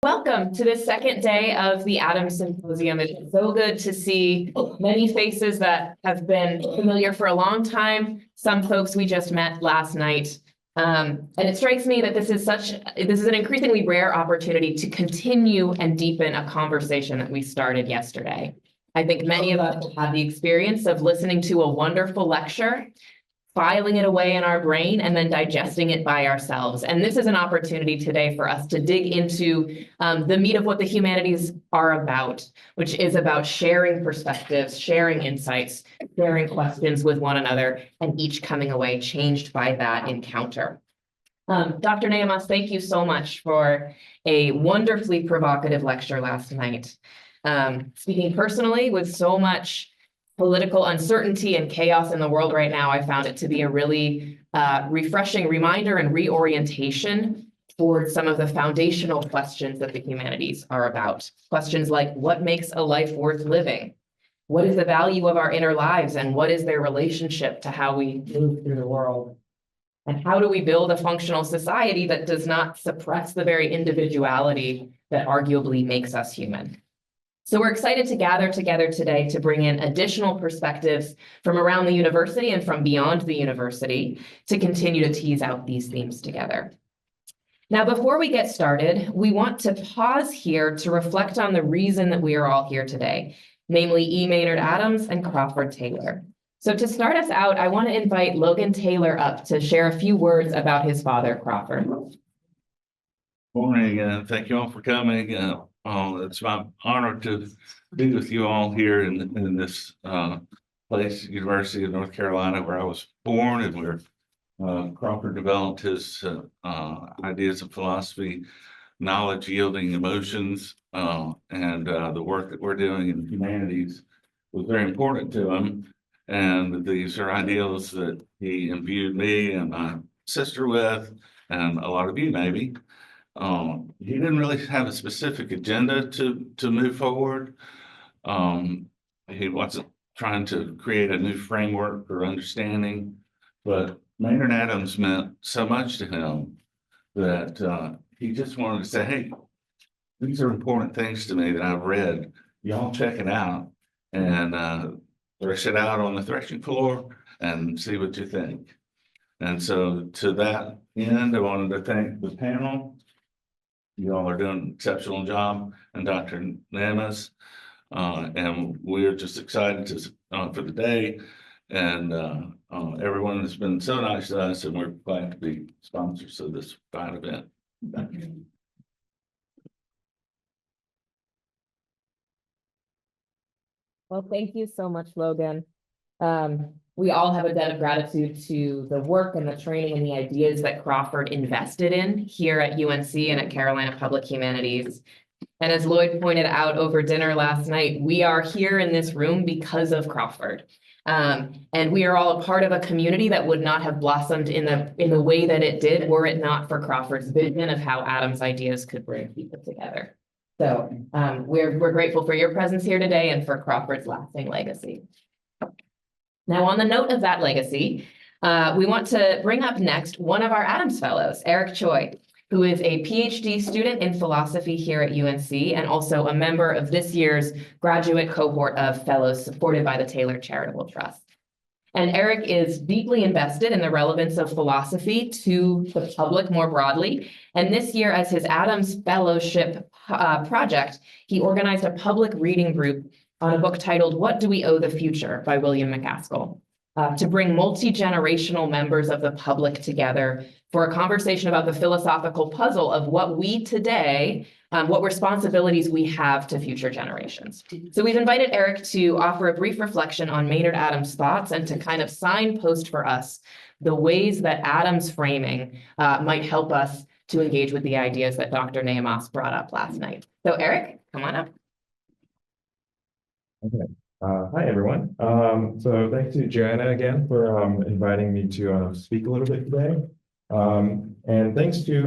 Welcome to the second day of the Adams Symposium. It's so good to see many faces that have been familiar for a long time. Some folks we just met last night. And it strikes me that this is an increasingly rare opportunity to continue and deepen a conversation that we started yesterday. I think many of us have had the experience of listening to a wonderful lecture, filing it away in our brain, and then digesting it by ourselves. And this is an opportunity today for us to dig into the meat of what the humanities are about, which is about sharing perspectives, sharing insights, sharing questions with one another, and each coming away changed by that encounter. Dr. Nehamas, thank you so much for a wonderfully provocative lecture last night. Speaking personally, with so much political uncertainty and chaos in the world right now, I found it to be a really refreshing reminder and reorientation towards some of the foundational questions that the humanities are about. Questions like, what makes a life worth living? What is the value of our inner lives, and what is their relationship to how we move through the world? And how do we build a functional society that does not suppress the very individuality that arguably makes us human? So we're excited to gather together today to bring in additional perspectives from around the university and from beyond the university to continue to tease out these themes together. Now, before we get started, we want to pause here to reflect on the reason that we are all here today, namely E. Maynard Adams and Crawford Taylor. So to start us out, I want to invite Logan Taylor up to share a few words about his father, Crawford. Morning, and thank you all for coming. It's my honor to be with you all here in this place, University of North Carolina, where I was born, and where Crawford developed his ideas of philosophy, knowledge yielding emotions, and the work that we're doing in humanities was very important to him. And these are ideals that he imbued me and my sister with, and a lot of you maybe. He didn't really have a specific agenda to move forward. He wasn't trying to create a new framework for understanding, but Maynard Adams meant so much to him that he just wanted to say, hey, these are important things to me that I've read. Y'all check it out and thresh it out on the threshing floor and see what you think. And so to that end, I wanted to thank the panel. You all are doing an exceptional job, and Dr. Nehamas, and we're just excited for the day, and everyone has been so nice to us, and we're glad to be sponsors of this fine event. Thank you. Well, thank you so much, Logan. We all have a debt of gratitude to the work and the training and the ideas that Crawford invested in here at UNC and at Carolina Public Humanities. And as Lloyd pointed out over dinner last night, we are here in this room because of Crawford. And we are all a part of a community that would not have blossomed in the way that it did were it not for Crawford's vision of how Adams' ideas could bring people together. So we're grateful for your presence here today and for Crawford's lasting legacy. Now, on the note of that legacy, we want to bring up next one of our Adams Fellows, Eric Choi, who is a Ph.D. student in philosophy here at UNC and also a member of this year's graduate cohort of fellows supported by the Taylor Charitable Trust. And Eric is deeply invested in the relevance of philosophy to the public more broadly. And this year, as his Adams Fellowship project, he organized a public reading group on a book titled What Do We Owe the Future by William McCaskill, to bring multi-generational members of the public together for a conversation about the philosophical puzzle of what we today, what responsibilities we have to future generations. So we've invited Eric to offer a brief reflection on Maynard Adams' thoughts and to kind of signpost for us the ways that Adams' framing might help us to engage with the ideas that Dr. Nehamas brought up last night. So Eric, come on up. Okay. Hi, everyone. So thanks to Joanna again for inviting me to speak a little bit today. And thanks to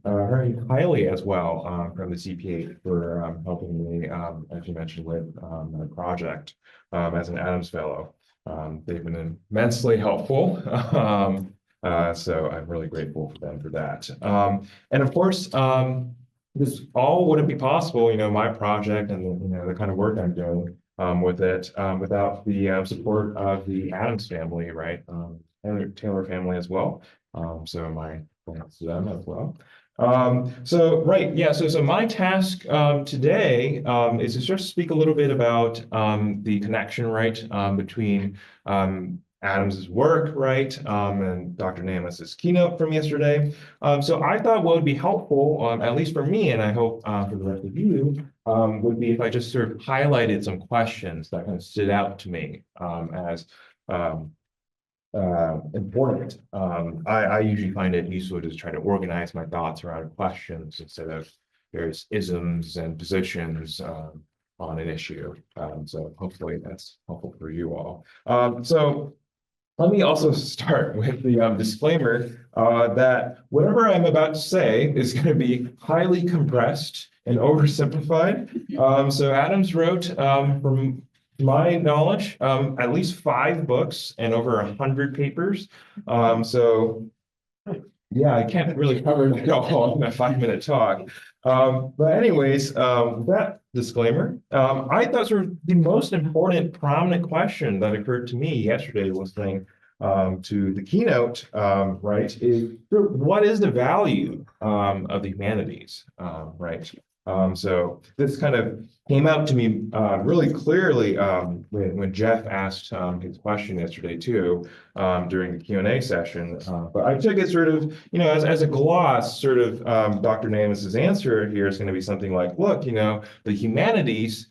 her and Kylie as well from the CPA for helping me, as you mentioned, with my project as an Adams Fellow. They've been immensely helpful. So I'm really grateful for them for that. And of course, this all wouldn't be possible, my project and the kind of work I'm doing with it without the support of the Adams family, right? And the Taylor family as well. So my thanks to them as well. So right, yeah. So my task today is to just speak a little bit about the connection, right, between Adams's work, right, and Dr. Nehamas's keynote from yesterday. So I thought what would be helpful, at least for me, and I hope for the rest of you, would be if I just sort of highlighted some questions that kind of stood out to me as important. I usually find it useful to try to organize my thoughts around questions instead of various isms and positions on an issue. So hopefully that's helpful for you all. So let me also start with the disclaimer that whatever I'm about to say is going to be highly compressed and oversimplified. So Adams wrote, from my knowledge, at least 5 books and over 100 papers. So yeah, I can't really cover it all in a 5-minute talk. But anyways, that disclaimer, I thought sort of the most important prominent question that occurred to me yesterday listening to the keynote, right, is what is the value of the humanities, right? So this kind of came out to me really clearly when Jeff asked his question yesterday too during the Q&A session. But I took it sort of, as a gloss, sort of Dr. Nehamas's answer here is going to be something like, look, the humanities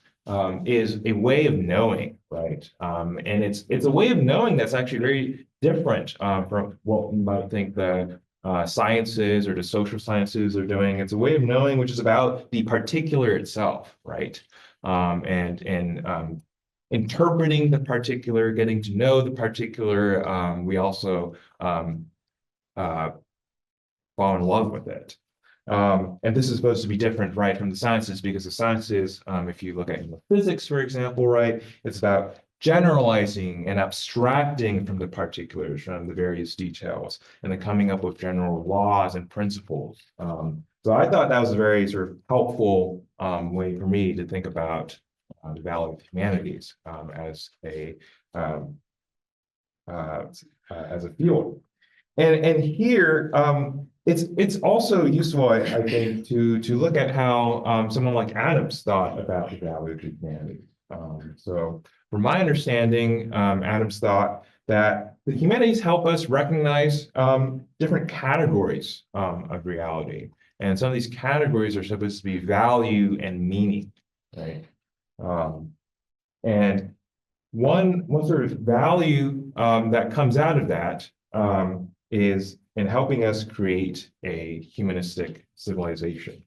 is a way of knowing, right? And it's a way of knowing that's actually very different from what you might think the sciences or the social sciences are doing. It's a way of knowing which is about the particular itself, right? And interpreting the particular, getting to know the particular. We also fall in love with it. And this is supposed to be different, right, from the sciences, because the sciences, if you look at physics, for example, right, it's about generalizing and abstracting from the particulars, from the various details, and then coming up with general laws and principles. So I thought that was a very sort of helpful way for me to think about the value of humanities as a field. And here, it's also useful, I think, to look at how someone like Adams thought about the value of humanity. So, from my understanding, Adams thought that the humanities help us recognize different categories of reality, and some of these categories are supposed to be value and meaning, right? And one sort of value that comes out of that is in helping us create a humanistic civilization.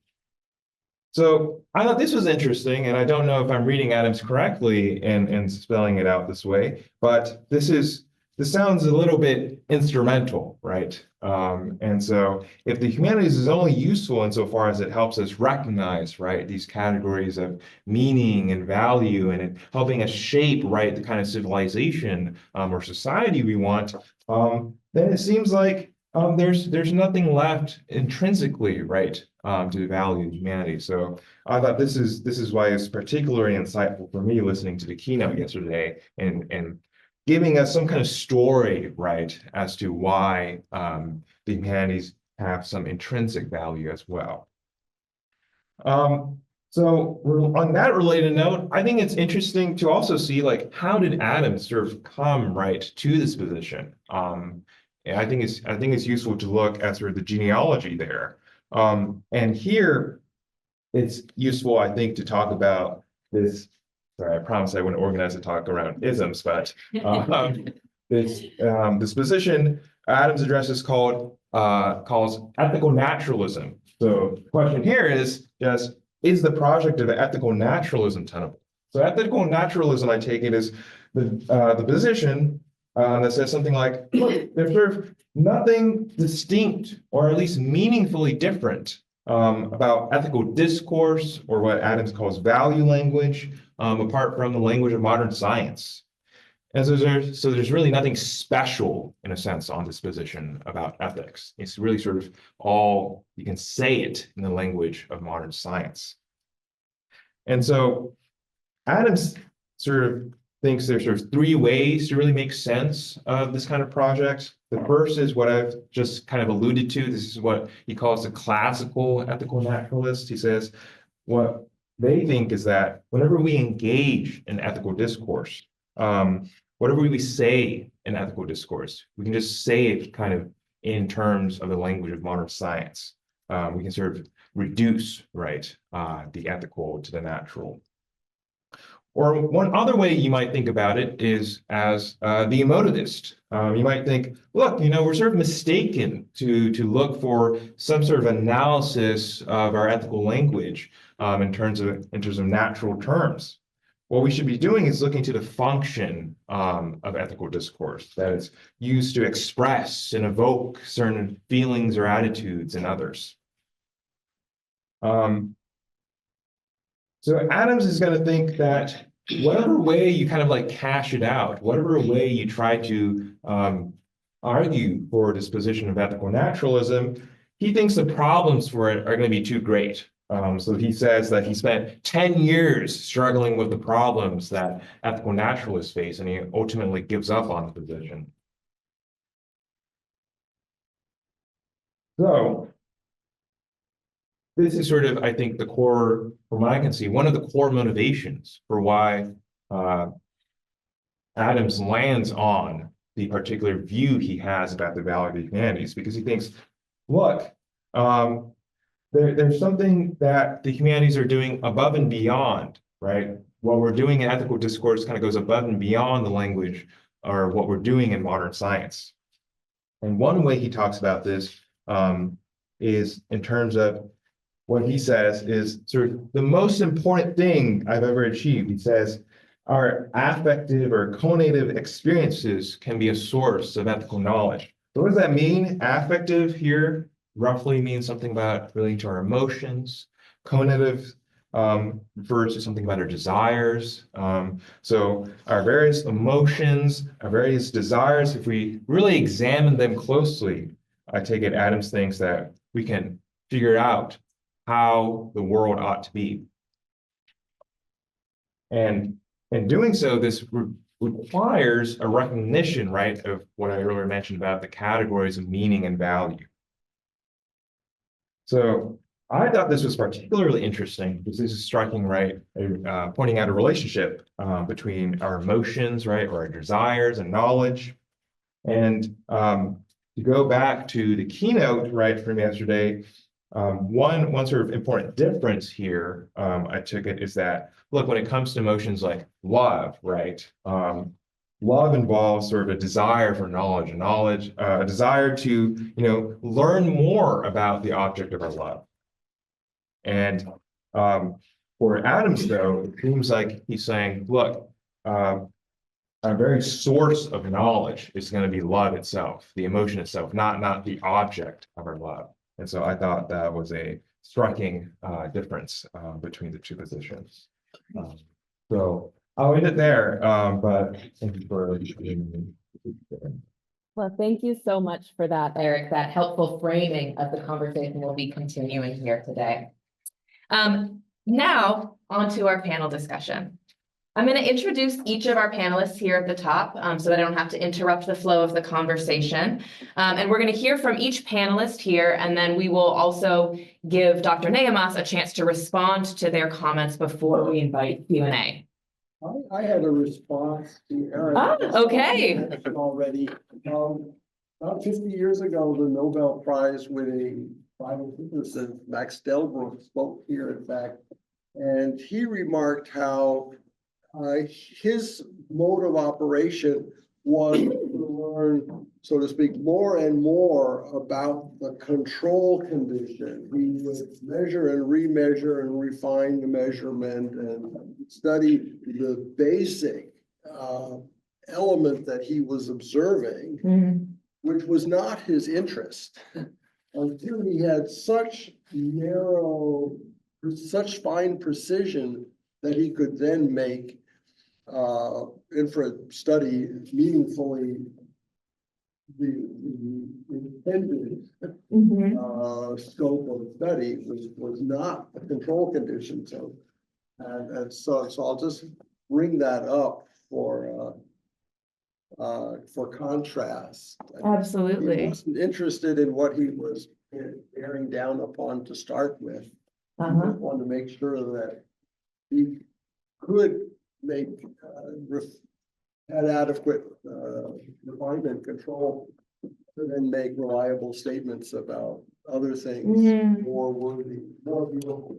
So I thought this was interesting, and I don't know if I'm reading Adams correctly and spelling it out this way, but this sounds a little bit instrumental, right? And so if the humanities is only useful insofar as it helps us recognize, right, these categories of meaning and value, and it helping us shape, right, the kind of civilization or society we want, then it seems like there's nothing left intrinsically, right, to value humanity. So I thought this is why it's particularly insightful for me listening to the keynote yesterday and giving us some kind of story, right, as to why the humanities have some intrinsic value as well. So on that related note, I think it's interesting to also see, like, how did Adams sort of come, right, to this position? And I think it's useful to look at sort of the genealogy there. And here it's useful, I think, to talk about this. Sorry, I promised I wouldn't organize a talk around isms, but this position Adams addresses calls ethical naturalism. So the question here is the project of ethical naturalism tenable? So ethical naturalism, I take it, is the position that says something like, look, there's sort of nothing distinct or at least meaningfully different about ethical discourse, or what Adams calls value language, apart from the language of modern science. And so there's really nothing special in a sense on this position about ethics. It's really sort of all, you can say it in the language of modern science. And so Adams sort of thinks there's sort of three ways to really make sense of this kind of project. The first is what I've just kind of alluded to. This is what he calls the classical ethical naturalist. He says what they think is that whenever we engage in ethical discourse, whatever we say in ethical discourse, we can just say it kind of in terms of the language of modern science. We can sort of reduce, right, the ethical to the natural. Or one other way you might think about it is as the emotivist. You might think, look, we're sort of mistaken to look for some sort of analysis of our ethical language in terms of natural terms. What we should be doing is looking to the function of ethical discourse that is used to express and evoke certain feelings or attitudes in others. So Adams is going to think that whatever way you kind of like cash it out, whatever way you try to argue for this position of ethical naturalism, he thinks the problems for it are going to be too great. So he says that he spent 10 years struggling with the problems that ethical naturalists face, and he ultimately gives up on the position. So this is sort of, I think, the core, from what I can see, one of the core motivations for why Adams lands on the particular view he has about the value of the humanities, because he thinks, look, there's something that the humanities are doing above and beyond, right? What we're doing in ethical discourse kind of goes above and beyond the language or what we're doing in modern science. And one way he talks about this is in terms of what he says is sort of the most important thing I've ever achieved. He says, our affective or conative experiences can be a source of ethical knowledge. So what does that mean? Affective here roughly means something about relating to our emotions. Conative refers to something about our desires. So our various emotions, our various desires, if we really examine them closely, I take it Adams thinks that we can figure out how the world ought to be. And in doing so, this requires a recognition, right, of what I earlier mentioned about the categories of meaning and value. So I thought this was particularly interesting because this is striking, right, pointing out a relationship between our emotions, right, or our desires and knowledge. And to go back to the keynote, right, from yesterday, one sort of important difference here, I took it, is that, look, when it comes to emotions like love, right, love involves sort of a desire for knowledge, a desire to, learn more about the object of our love. And for Adams, though, it seems like he's saying, look, our very source of knowledge is going to be love itself, the emotion itself, not the object of our love. And so I thought that was a striking difference between the two positions. So I'll end it there, but thank you for Well, thank you so much for that, Eric, that helpful framing of the conversation we'll be continuing here today. Now, on to our panel discussion. I'm going to introduce each of our panelists here at the top so that I don't have to interrupt the flow of the conversation. And we're going to hear from each panelist here, and then we will also give Dr. Nehamas a chance to respond to their comments before we invite Q&A. I had a response to Eric. Okay. Already. About 50 years ago, the Nobel Prize winning biophysicist Max Delbruck spoke here, in fact, and he remarked how his mode of operation was to learn, so to speak, more and more about the control condition. He would measure and remeasure and refine the measurement and study the basic element that he was observing, which was not his interest. Until he had such fine precision that he could then make infrared study meaningfully the intended scope of the study was not a control condition. So, and so I'll just bring that up for contrast. He Absolutely. wasn't interested in what he was bearing down upon to start with. He just wanted to make sure that he could make had adequate refinement control to then make reliable statements about other things more worthy, more viewable.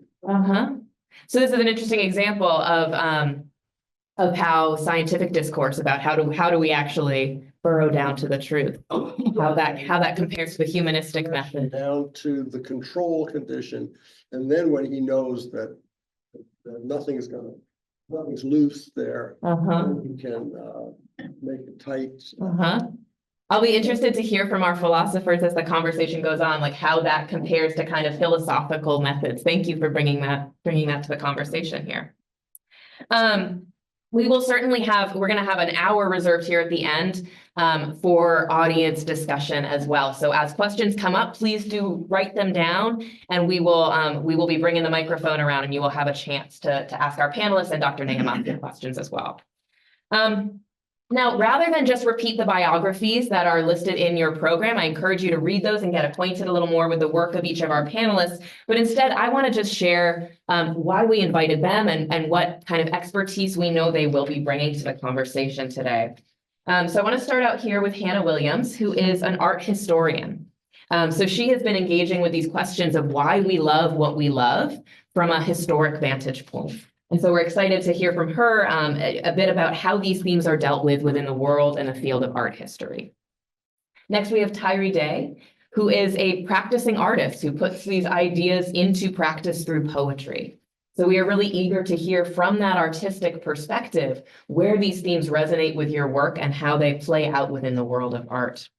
So this is an interesting example of how scientific discourse about how do we actually burrow down to the truth, how that compares to the humanistic method. Down to the control condition, and then when he knows that nothing's loose there, then he can make it tight. I'll be interested to hear from our philosophers as the conversation goes on, like how that compares to kind of philosophical methods. Thank you for bringing that to the conversation here. We will certainly we're going to have an hour reserved here at the end for audience discussion as well. So as questions come up, please do write them down, and we will be bringing the microphone around, and you will have a chance to ask our panelists and Dr. Nehamas questions as well. Now, rather than just repeat the biographies that are listed in your program, I encourage you to read those and get acquainted a little more with the work of each of our panelists. But instead, I want to just share why we invited them and what kind of expertise we know they will be bringing to the conversation today. So I want to start out here with Hannah Williams, who is an art historian. So she has been engaging with these questions of why we love what we love from a historic vantage point. And so we're excited to hear from her a bit about how these themes are dealt with within the world and the field of art history. Next, we have Tyree Daye, who is a practicing artist who puts these ideas into practice through poetry. So we are really eager to hear from that artistic perspective where these themes resonate with your work and how they play out within the world of art.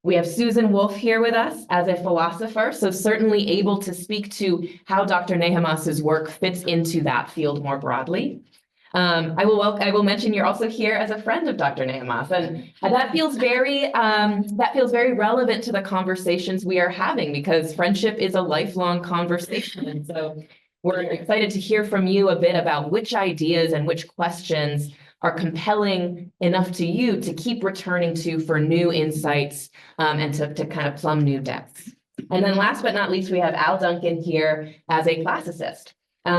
We have Susan Wolf here with us as a philosopher, so certainly able to speak to how Dr. Nehamas's work fits into that field more broadly. I will mention you're also here as a friend of Dr. Nehamas, and that feels very relevant to the conversations we are having, because friendship is a lifelong conversation. And so we're excited to hear from you a bit about which ideas and which questions are compelling enough to you to keep returning to for new insights and to kind of plumb new depths. And then last but not least, we have Al Duncan here as a classicist.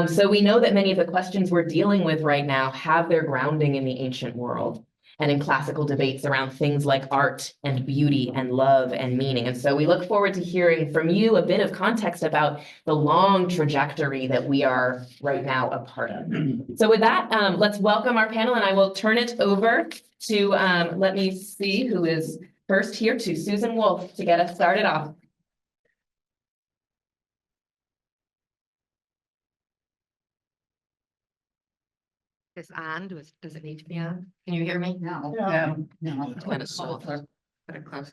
So we know that many of the questions we're dealing with right now have their grounding in the ancient world and in classical debates around things like art and beauty and love and meaning. And so we look forward to hearing from you a bit of context about the long trajectory that we are right now a part of. So with that, let's welcome our panel, and I will turn it over to, let me see who is first here, to Susan Wolf to get us started off. Is on, does it need to be on? Can you hear me? No. Put it close.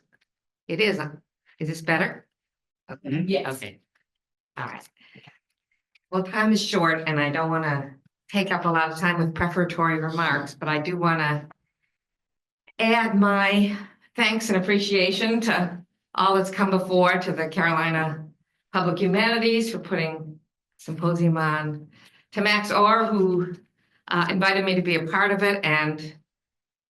It is on. Is this better? Okay. Yes. Okay. All right. Well, time is short and I don't want to take up a lot of time with prefatory remarks, but I do want to add my thanks and appreciation to all that's come before, to the Carolina Public Humanities for putting Symposium on, to Max Orr, who invited me to be a part of it, and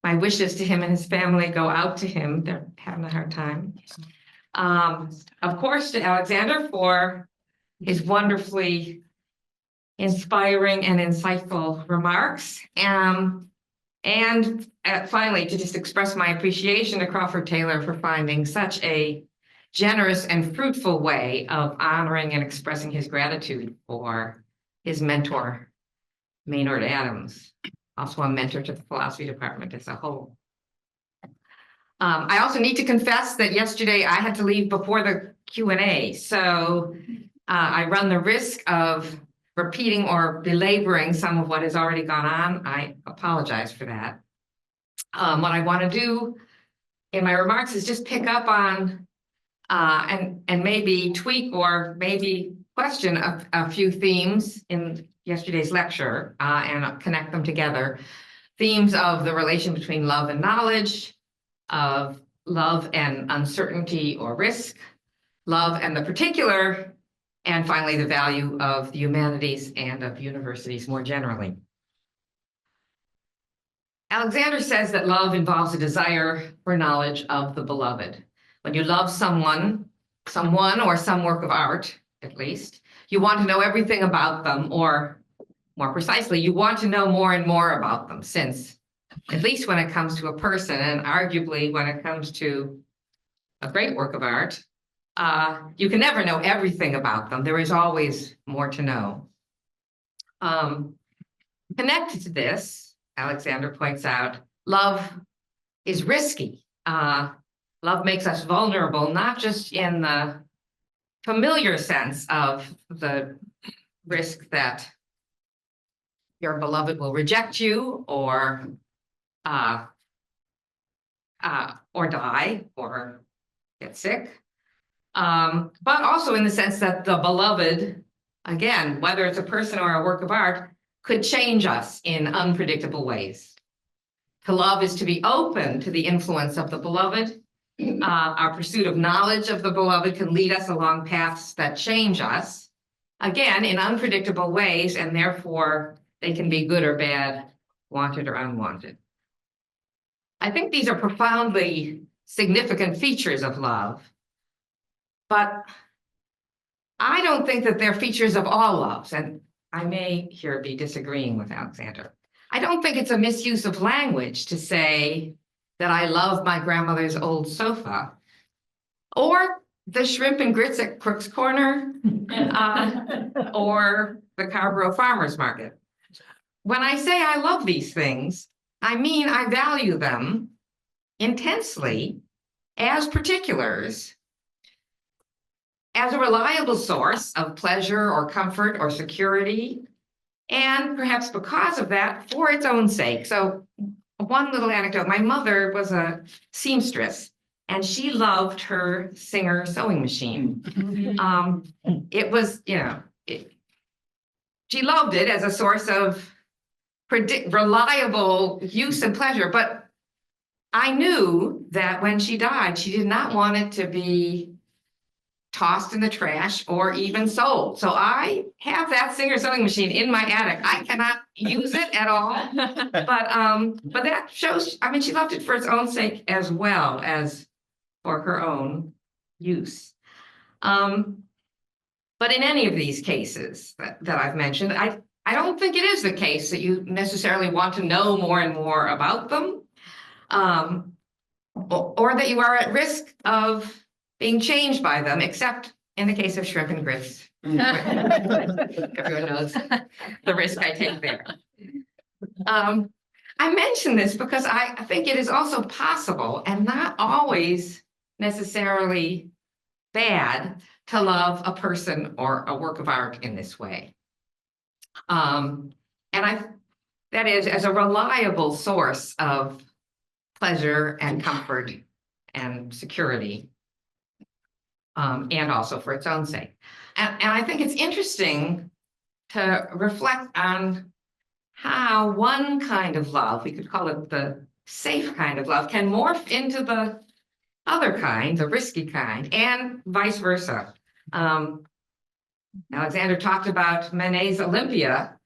my wishes to him and his family go out to him. They're having a hard time. Of course, to Alexander for his wonderfully inspiring and insightful remarks. And finally, to just express my appreciation to Crawford Taylor for finding such a generous and fruitful way of honoring and expressing his gratitude for his mentor, Maynard Adams, also a mentor to the philosophy department as a whole. I also need to confess that yesterday I had to leave before the Q&A, so I run the risk of repeating or belaboring some of what has already gone on. I apologize for that. What I want to do in my remarks is just pick up on and maybe tweak or maybe question a few themes in yesterday's lecture and connect them together themes of the relation between love and knowledge, of love and uncertainty or risk, love and the particular, and finally, the value of the humanities and of universities more generally. Alexander says that love involves a desire for knowledge of the beloved. When you love someone or some work of art, at least, you want to know everything about them, or more precisely, you want to know more and more about them, since, at least when it comes to a person, and arguably when it comes to a great work of art, you can never know everything about them. There is always more to know. Connected to this, Alexander points out, love is risky. Love makes us vulnerable, not just in the familiar sense of the risk that your beloved will reject you or die or get sick. But also in the sense that the beloved, again, whether it's a person or a work of art, could change us in unpredictable ways. To love is to be open to the influence of the beloved. Our pursuit of knowledge of the beloved can lead us along paths that change us, again, in unpredictable ways, and therefore they can be good or bad, wanted or unwanted. I think these are profoundly significant features of love. But I don't think that they're features of all loves, and I may here be disagreeing with Alexander. I don't think it's a misuse of language to say that I love my grandmother's old sofa, or the shrimp and grits at Crook's Corner, or the Carborough Farmers Market. When I say I love these things, I mean I value them intensely as particulars, as a reliable source of pleasure or comfort or security, and perhaps because of that, for its own sake. So one little anecdote, my mother was a seamstress, and she loved her Singer sewing machine. It was, she loved it as a source of reliable use and pleasure, but I knew that when she died, she did not want it to be tossed in the trash or even sold. So I have that Singer sewing machine in my attic. I cannot use it at all. But that shows, I mean, she loved it for its own sake as well as for her own use. But in any of these cases that I've mentioned, I don't think it is the case that you necessarily want to know more and more about them, or that you are at risk of being changed by them, except in the case of shrimp and grits. Everyone knows the risk I take there. I mention this because I think it is also possible, and not always necessarily bad, to love a person or a work of art in this way. That is, as a reliable source of pleasure and comfort and security, and also for its own sake. And I think it's interesting to reflect on how one kind of love, we could call it the safe kind of love, can morph into the other kind, the risky kind, and vice versa. Alexander talked about Manet's Olympia.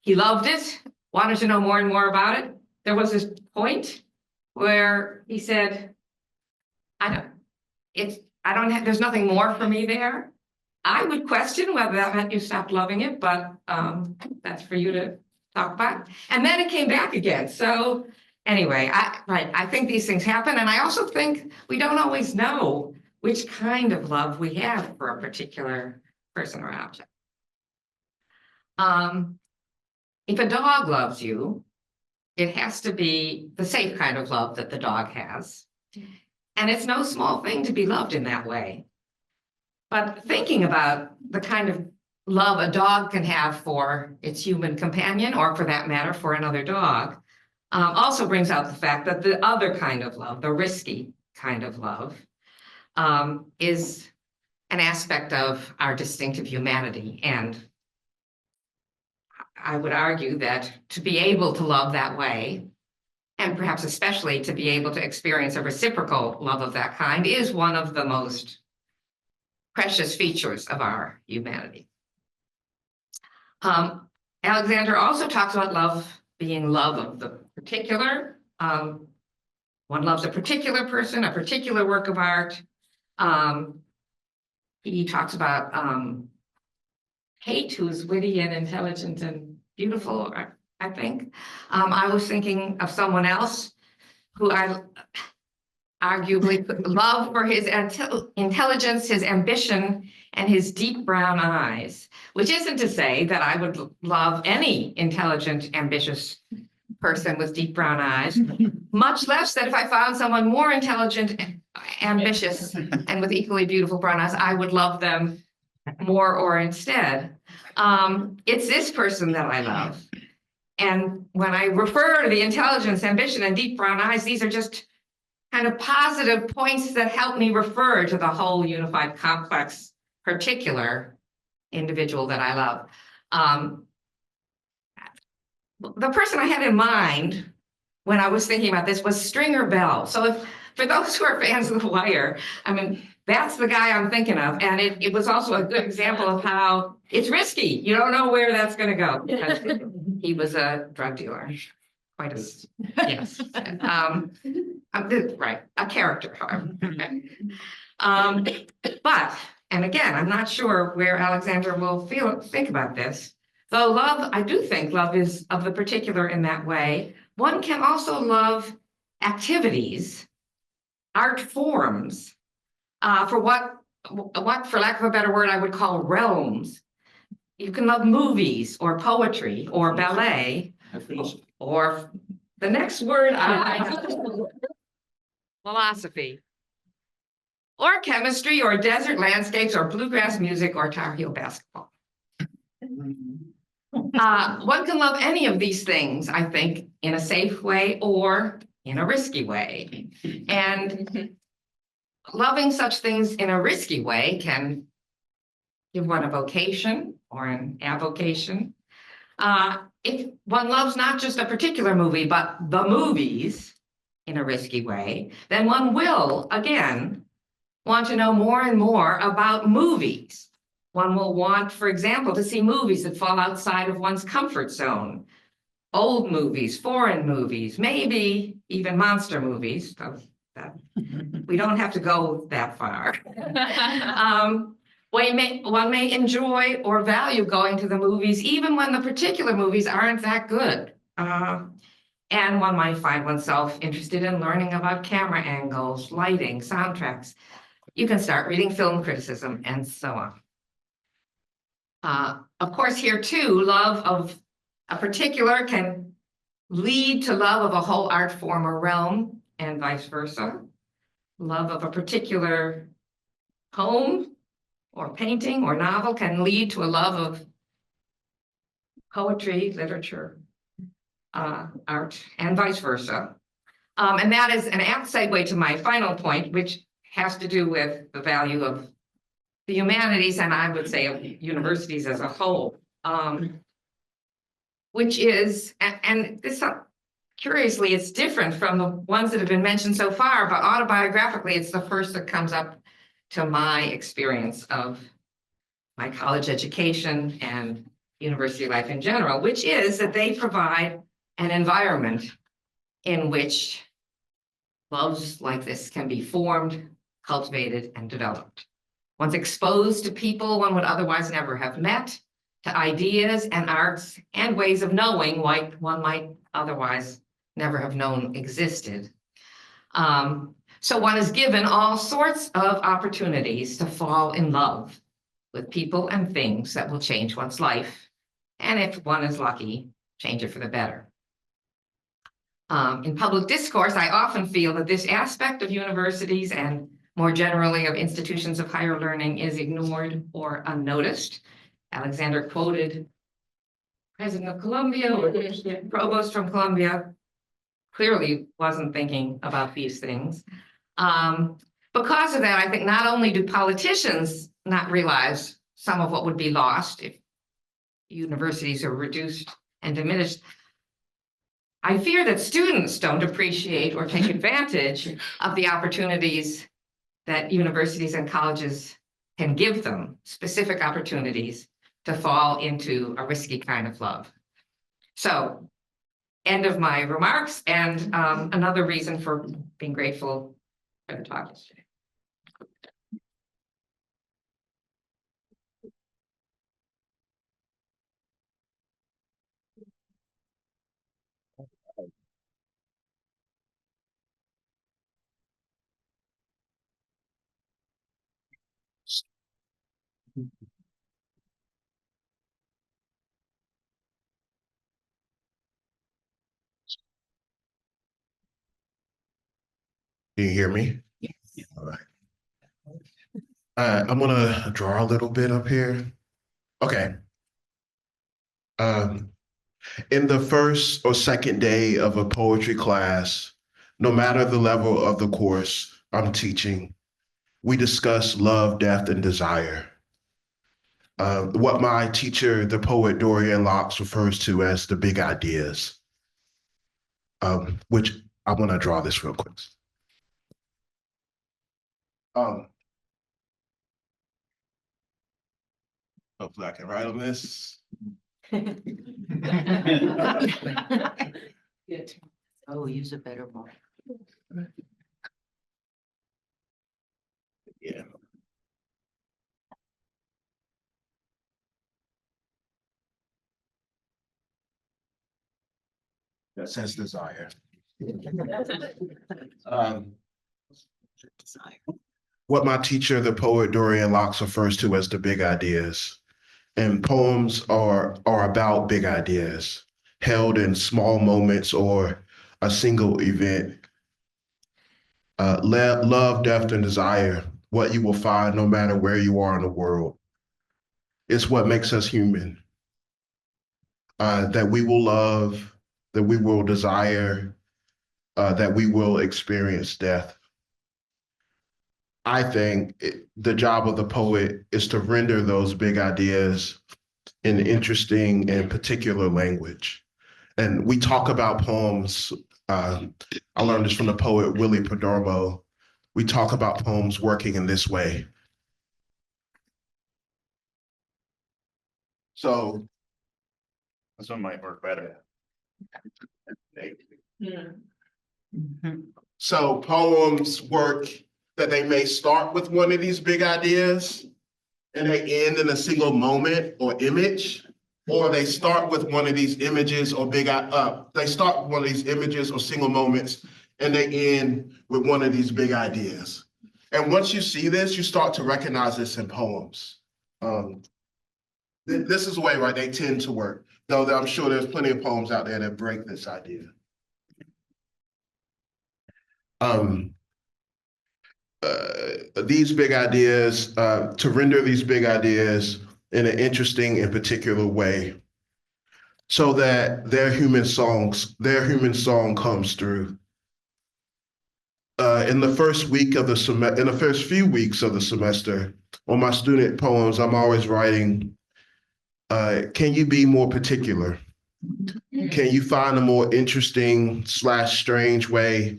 He loved it, wanted to know more and more about it. There was this point where he said, there's nothing more for me there. I would question whether that meant you stopped loving it, but that's for you to talk about. And then it came back again. So anyway, I think these things happen. And I also think we don't always know which kind of love we have for a particular person or object. If a dog loves you, it has to be the safe kind of love that the dog has. And it's no small thing to be loved in that way. But thinking about the kind of love a dog can have for its human companion, or for that matter, for another dog, also brings out the fact that the other kind of love, the risky kind of love, is an aspect of our distinctive humanity. And I would argue that to be able to love that way, and perhaps especially to be able to experience a reciprocal love of that kind, is one of the most precious features of our humanity. Alexander also talks about love being love of the particular. One loves a particular person, a particular work of art. He talks about Kate, who's witty and intelligent and beautiful, I think. I was thinking of someone else who I arguably love for his intelligence, his ambition, and his deep brown eyes, which isn't to say that I would love any intelligent, ambitious person with deep brown eyes, much less that if I found someone more intelligent, ambitious, and with equally beautiful brown eyes, I would love them more or instead. It's this person that I love. And when I refer to the intelligence, ambition, and deep brown eyes, these are just kind of positive points that help me refer to the whole unified, complex, particular individual that I love. The person I had in mind when I was thinking about this was Stringer Bell. So if, for those who are fans of The Wire, I mean, that's the guy I'm thinking of. And it was also a good example of how it's risky. You don't know where that's going to go. Because he was a drug dealer. Quite a, yes. Right, a character. But, and again, I'm not sure where Alexander will think about this. Though love, I do think love is of the particular in that way. One can also love activities, art forms, for what, for lack of a better word, I would call realms. You can love movies or poetry or ballet or the next word, philosophy, or chemistry or desert landscapes or bluegrass music or Tar Heel basketball. One can love any of these things, I think, in a safe way or in a risky way. And loving such things in a risky way can give one a vocation or an avocation. If one loves not just a particular movie, but the movies in a risky way, then one will, again, want to know more and more about movies. One will want, for example, to see movies that fall outside of one's comfort zone. Old movies, foreign movies, maybe even monster movies. So that, we don't have to go that far. One may enjoy or value going to the movies, even when the particular movies aren't that good. And one might find oneself interested in learning about camera angles, lighting, soundtracks. You can start reading film criticism and so on. Of course, here too, love of a particular can lead to love of a whole art form or realm and vice versa. Love of a particular poem or painting or novel can lead to a love of poetry, literature, art, and vice versa. And that is an apt segue to my final point, which has to do with the value of the humanities, and I would say of universities as a whole, which is, and this, curiously, it's different from the ones that have been mentioned so far, but autobiographically, it's the first that comes up to my experience of my college education and university life in general, which is that they provide an environment in which loves like this can be formed, cultivated, and developed. One's exposed to people one would otherwise never have met, to ideas and arts and ways of knowing what one might otherwise never have known existed. So one is given all sorts of opportunities to fall in love with people and things that will change one's life, and if one is lucky, change it for the better. In public discourse, I often feel that this aspect of universities and more generally of institutions of higher learning is ignored or unnoticed. Alexander quoted President of Columbia, or Provost from Columbia, clearly wasn't thinking about these things. Because of that, I think not only do politicians not realize some of what would be lost if universities are reduced and diminished. I fear that students don't appreciate or take advantage of the opportunities that universities and colleges can give them, specific opportunities to fall into a risky kind of love. So, end of my remarks, and another reason for being grateful for the talk yesterday. Can you hear me? Yes. All right. I'm gonna draw a little bit up here. Okay. In the first or second day of a poetry class, no matter the level of the course I'm teaching, we discuss love, death, and desire. What my teacher, the poet Dorian Locks, refers to as the big ideas, which I want to draw this real quick. Hopefully I can write on this. Oh, use a better one. Yeah. That says desire. What my teacher, the poet Dorian Locks, refers to as the big ideas. And poems are about big ideas, held in small moments or a single event. Love, death, and desire, what you will find no matter where you are in the world. It's what makes us human. That we will love, that we will desire, that we will experience death. I think the job of the poet is to render those big ideas in interesting and particular language. And we talk about poems. I learned this from the poet Willie Perdomo. We talk about poems working in this way. So this one might work better. So poems work that they may start with one of these big ideas and they end in a single moment or image, or they start with one of these images or they start with one of these images or single moments and they end with one of these big ideas. And once you see this, you start to recognize this in poems. This is the way, right, they tend to work, though I'm sure there's plenty of poems out there that break this idea. These big ideas, to render these big ideas in an interesting and particular way so that their human song comes through. In the first few weeks of the semester, on my student poems, I'm always writing, can you be more particular? Can you find a more interesting / strange way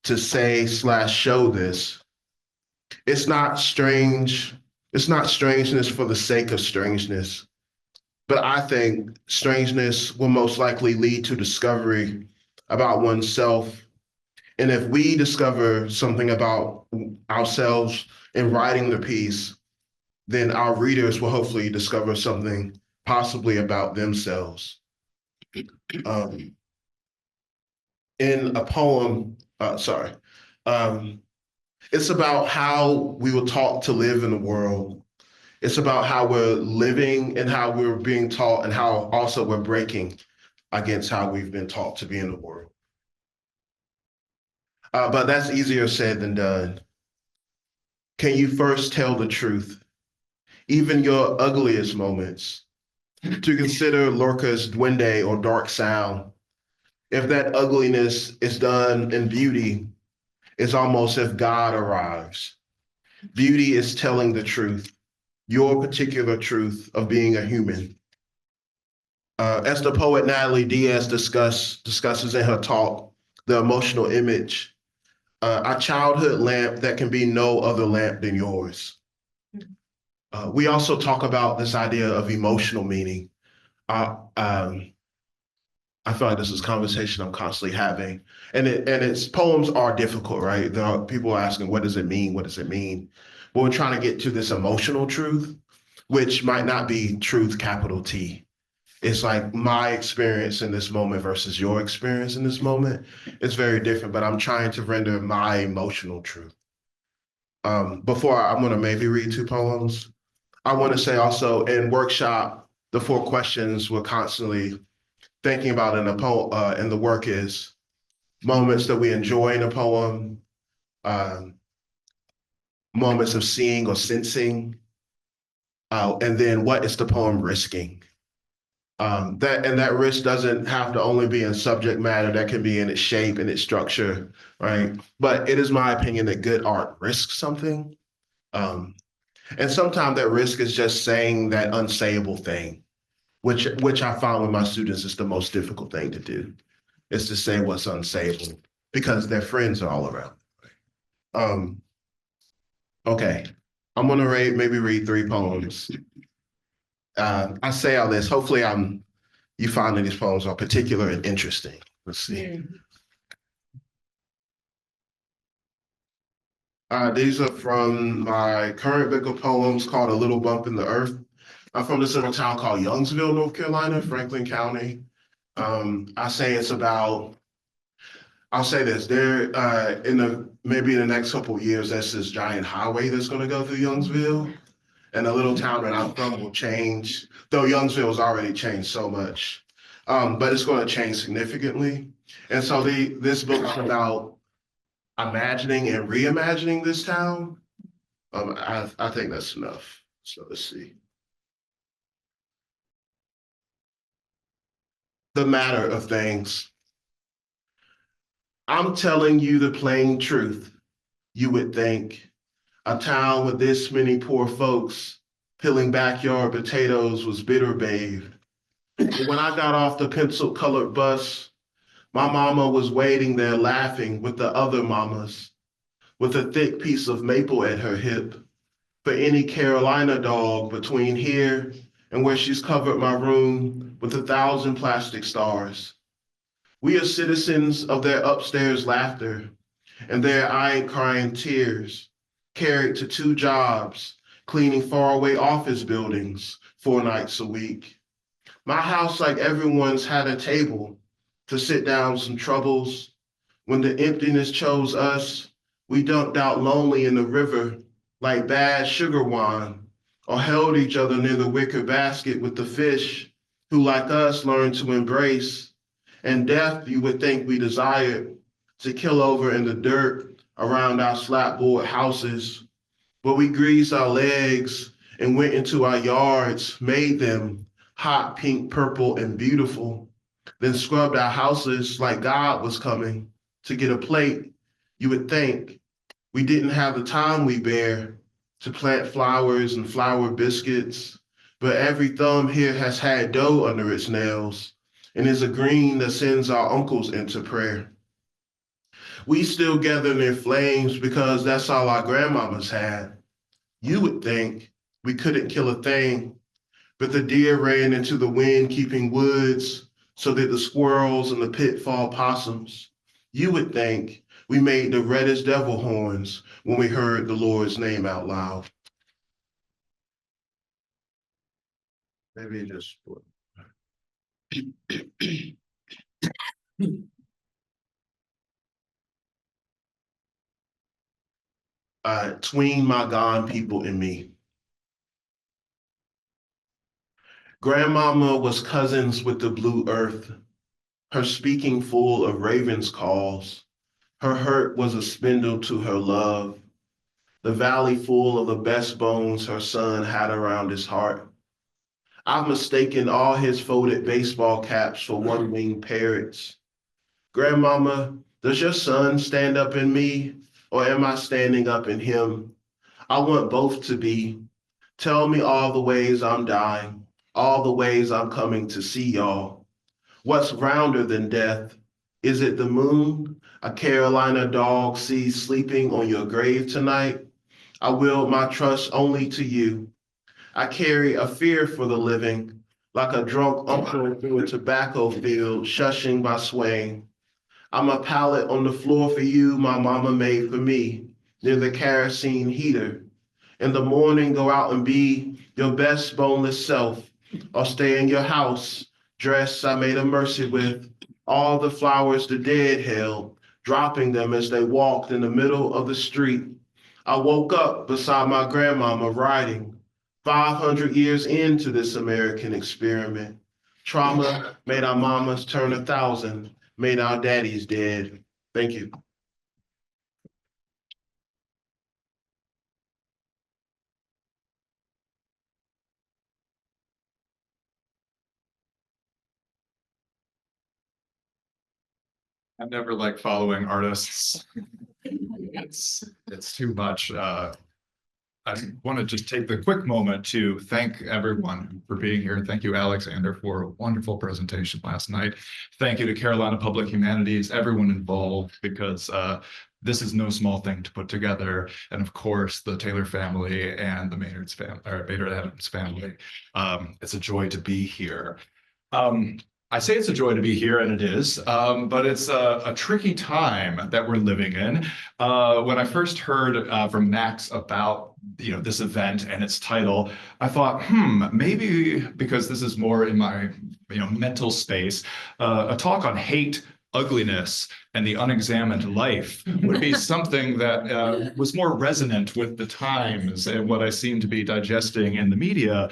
to say / show this? It's not strange. It's not strangeness for the sake of strangeness. But I think strangeness will most likely lead to discovery about oneself. And if we discover something about ourselves in writing the piece, then our readers will hopefully discover something possibly about themselves. In a poem, it's about how we were taught to live in the world. It's about how we're living and how we're being taught and how also we're breaking against how we've been taught to be in the world. But that's easier said than done. Can you first tell the truth, even your ugliest moments, to consider Lorca's duende or dark sound? If that ugliness is done in beauty, it's almost as if God arrives. Beauty is telling the truth, your particular truth of being a human. As the poet Natalie Diaz discusses in her talk, The Emotional Image, a childhood lamp that can be no other lamp than yours. We also talk about this idea of emotional meaning. I feel like this is a conversation I'm constantly having. And its poems are difficult, right? There are people asking, what does it mean? What does it mean? But we're trying to get to this emotional truth, which might not be truth, capital T. It's like my experience in this moment versus your experience in this moment. It's very different, but I'm trying to render my emotional truth. Before I'm going to maybe read two poems, I want to say also in workshop, the 4 questions we're constantly thinking about in the work is moments that we enjoy in a poem, moments of seeing or sensing, and then what is the poem risking? That risk doesn't have to only be in subject matter, that can be in its shape and its structure, right? But it is my opinion that good art risks something. And sometimes that risk is just saying that unsayable thing, which I found with my students is the most difficult thing to do, is to say what's unsayable because their friends are all around. Okay, I'm gonna maybe read 3 poems. I say all this, hopefully you find that these poems are particular and interesting. Let's see. These are from my current book of poems called A Little Bump in the Earth. I'm from this little town called Youngsville, North Carolina, Franklin County. I say it's about, I'll say this, there maybe in the next couple of years, there's this giant highway that's gonna go through Youngsville. And the little town that I'm from will change, though Youngsville has already changed so much. But it's going to change significantly. And so this book is about imagining and reimagining this town. I think that's enough. So let's see. The matter of things. I'm telling you the plain truth. You would think a town with this many poor folks peeling backyard potatoes was bitter, babe. When I got off the pencil-colored bus, my mama was waiting there laughing with the other mamas, with a thick piece of maple at her hip, for any Carolina dog between here and where she's covered my room with 1,000 plastic stars. We are citizens of their upstairs laughter and their I ain't crying tears, carried to 2 jobs, cleaning faraway office buildings 4 nights a week. My house, like everyone's, had a table to sit down some troubles. When the emptiness chose us, we dunked out lonely in the river like bad sugar wine, or held each other near the wicker basket with the fish who, like us, learned to embrace. And death, you would think we desired to kill over in the dirt around our slapboard houses. But we greased our legs and went into our yards, made them hot, pink, purple, and beautiful, then scrubbed our houses like God was coming to get a plate. You would think we didn't have the time we bear to plant flowers and flour biscuits, but every thumb here has had dough under its nails and is a green that sends our uncles into prayer. We still gather near flames because that's all our grandmamas had. You would think we couldn't kill a thing, but the deer ran into the wind, keeping woods, so that the squirrels and the pitfall possums. You would think we made the reddest devil horns when we heard the Lord's name out loud. Maybe just tween my gone people and me. Grandmama was cousins with the blue earth, her speaking full of ravens' calls. Her hurt was a spindle to her love, the valley full of the best bones her son had around his heart. I've mistaken all his folded baseball caps for one-winged parrots. Grandmama, does your son stand up in me, or am I standing up in him? I want both to be. Tell me all the ways I'm dying. all the ways I'm coming to see y'all. What's rounder than death? Is it the moon? A Carolina dog sees sleeping on your grave tonight? I wield my trust only to you. I carry a fear for the living, like a drunk uncle through a tobacco field, shushing by swaying. I'm a pallet on the floor for you my mama made for me, near the kerosene heater. In the morning, go out and be your best boneless self, or stay in your house, dress I made a mercy with, all the flowers the dead held, dropping them as they walked in the middle of the street. I woke up beside my grandmama writing, 500 years into this American experiment. Trauma made our mamas turn 1,000, made our daddies dead. Thank you. I've never liked following artists. It's too much. I want to just take the quick moment to thank everyone for being here. Thank you, Alexander, for a wonderful presentation last night. Thank you to Carolina Public Humanities, everyone involved, because this is no small thing to put together. And of course, the Taylor family and the Maynard Adams family. It's a joy to be here. I say it's a joy to be here, and it is, but it's a tricky time that we're living in. When I first heard from Max about this event and its title, I thought, maybe because this is more in my mental space, a talk on hate, ugliness, and the unexamined life would be something that was more resonant with the times and what I seem to be digesting in the media.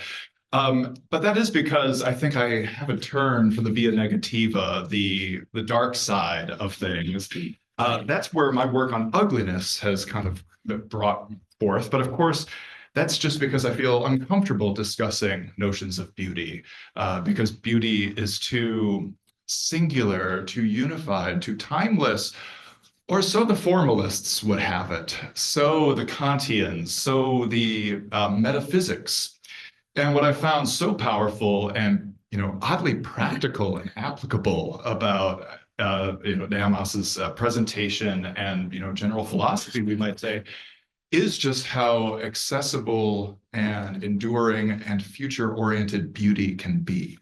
But that is because I think I have a turn for the via negativa, the dark side of things. That's where my work on ugliness has kind of brought forth. But of course, that's just because I feel uncomfortable discussing notions of beauty, because beauty is too singular, too unified, too timeless. Or so the formalists would have it, so the Kantians, so the metaphysics. And what I found so powerful and oddly practical and applicable about Nehamas's presentation and general philosophy, we might say, is just how accessible and enduring and future-oriented beauty can be.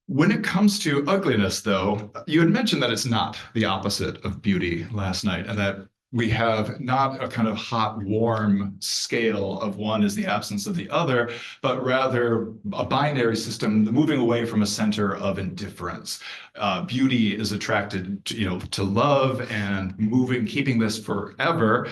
When it comes to ugliness, though, you had mentioned that it's not the opposite of beauty last night, and that we have not a kind of hot, warm scale of one is the absence of the other, but rather a binary system moving away from a center of indifference. Beauty is attracted to love and keeping this forever.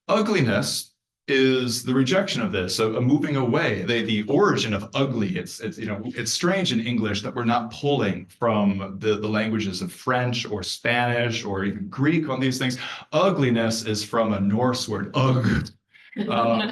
Ugliness is the rejection of this, a moving away. The origin of ugly, it's strange in English that we're not pulling from the languages of French or Spanish or even Greek on these things. Ugliness is from a Norse word, ugg,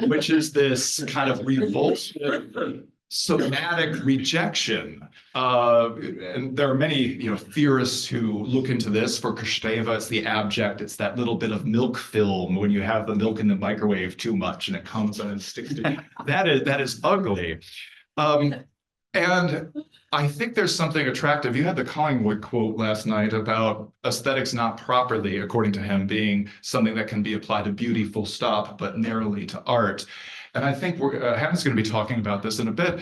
which is this kind of revulsive, somatic rejection. And there are many theorists who look into this. For Kosteva, it's the abject. It's that little bit of milk film when you have the milk in the microwave too much and it comes and it sticks to you. That is ugly. And I think there's something attractive. You had the Collingwood quote last night about aesthetics not properly, according to him, being something that can be applied to beauty, full stop, but narrowly to art. And I think Hannah's going to be talking about this in a bit.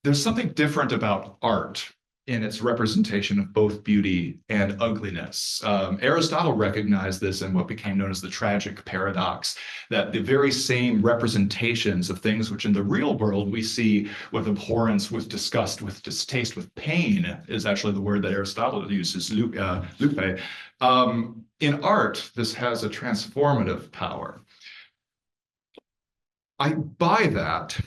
There's something different about art in its representation of both beauty and ugliness. Aristotle recognized this in what became known as the tragic paradox, that the very same representations of things which in the real world we see with abhorrence, with disgust, with distaste, with pain, is actually the word that Aristotle uses, lupe. In art, this has a transformative power. I buy that,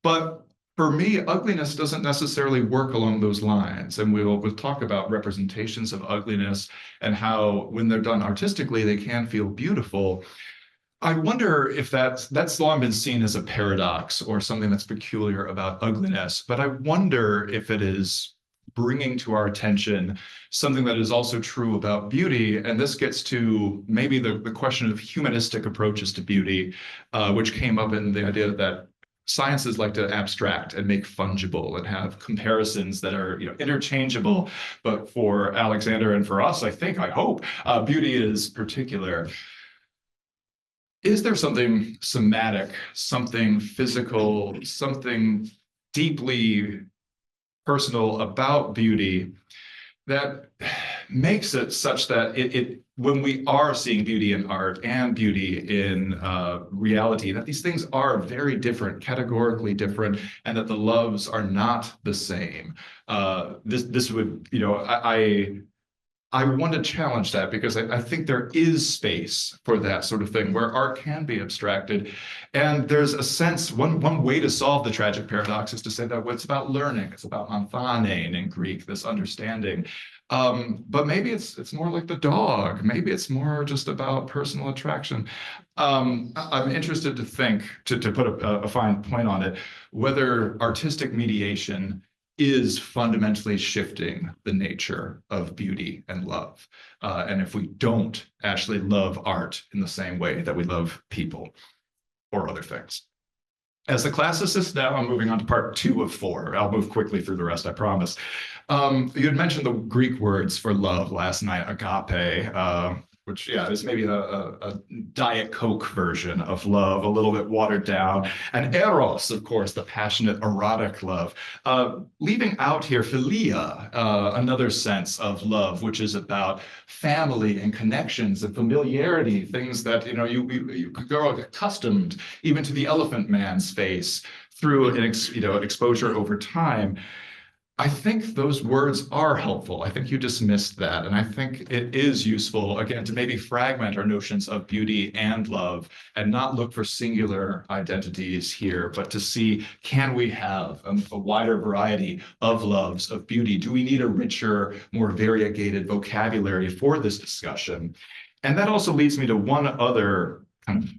but for me, ugliness doesn't necessarily work along those lines. And we'll talk about representations of ugliness and how, when they're done artistically, they can feel beautiful. I wonder if that's long been seen as a paradox or something that's peculiar about ugliness, but I wonder if it is bringing to our attention something that is also true about beauty. And this gets to maybe the question of humanistic approaches to beauty, which came up in the idea that sciences like to abstract and make fungible and have comparisons that are, interchangeable. But for Alexander and for us, I hope, beauty is particular. Is there something somatic, something physical, something deeply personal about beauty that makes it such that when we are seeing beauty in art and beauty in reality, that these things are very different, categorically different, and that the loves are not the same? This would, I want to challenge that because I think there is space for that sort of thing where art can be abstracted. And there's a sense, one way to solve the tragic paradox is to say that it's about learning. It's about manphanein in Greek, this understanding. But maybe it's more like the dog. Maybe it's more just about personal attraction. I'm interested to think, to put a fine point on it, whether artistic mediation is fundamentally shifting the nature of beauty and love. And if we don't actually love art in the same way that we love people or other things. As the classicist now, I'm moving on to part 2 of 4. I'll move quickly through the rest, I promise. You had mentioned the Greek words for love last night, agape, which, is maybe a Diet Coke version of love, a little bit watered down. And eros, of course, the passionate, erotic love. Leaving out here philia, another sense of love, which is about family and connections and familiarity, things that, you grow accustomed even to the elephant man's face through an exposure over time. I think those words are helpful. I think you dismissed that. And I think it is useful, again, to maybe fragment our notions of beauty and love and not look for singular identities here, but to see, can we have a wider variety of loves, of beauty? Do we need a richer, more variegated vocabulary for this discussion? And that also leads me to one other kind of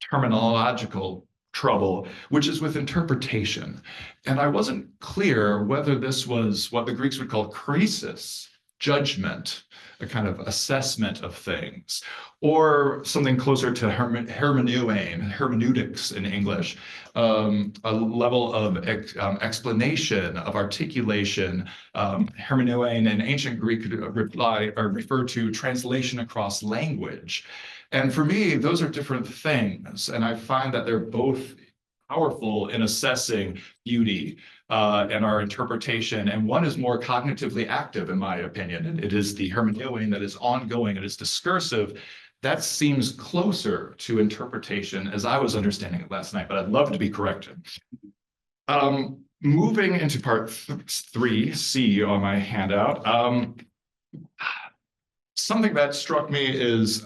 terminological trouble, which is with interpretation. And I wasn't clear whether this was what the Greeks would call krisis, judgment, a kind of assessment of things, or something closer to hermeneutics in English, a level of explanation, of articulation. Hermeneuein in ancient Greek could refer to translation across language. And for me, those are different things. And I find that they're both powerful in assessing beauty and our interpretation. And one is more cognitively active, in my opinion. And it is the hermeneuein that is ongoing, it is discursive. That seems closer to interpretation as I was understanding it last night, but I'd love to be corrected. Moving into part 3C on my handout. Something that struck me is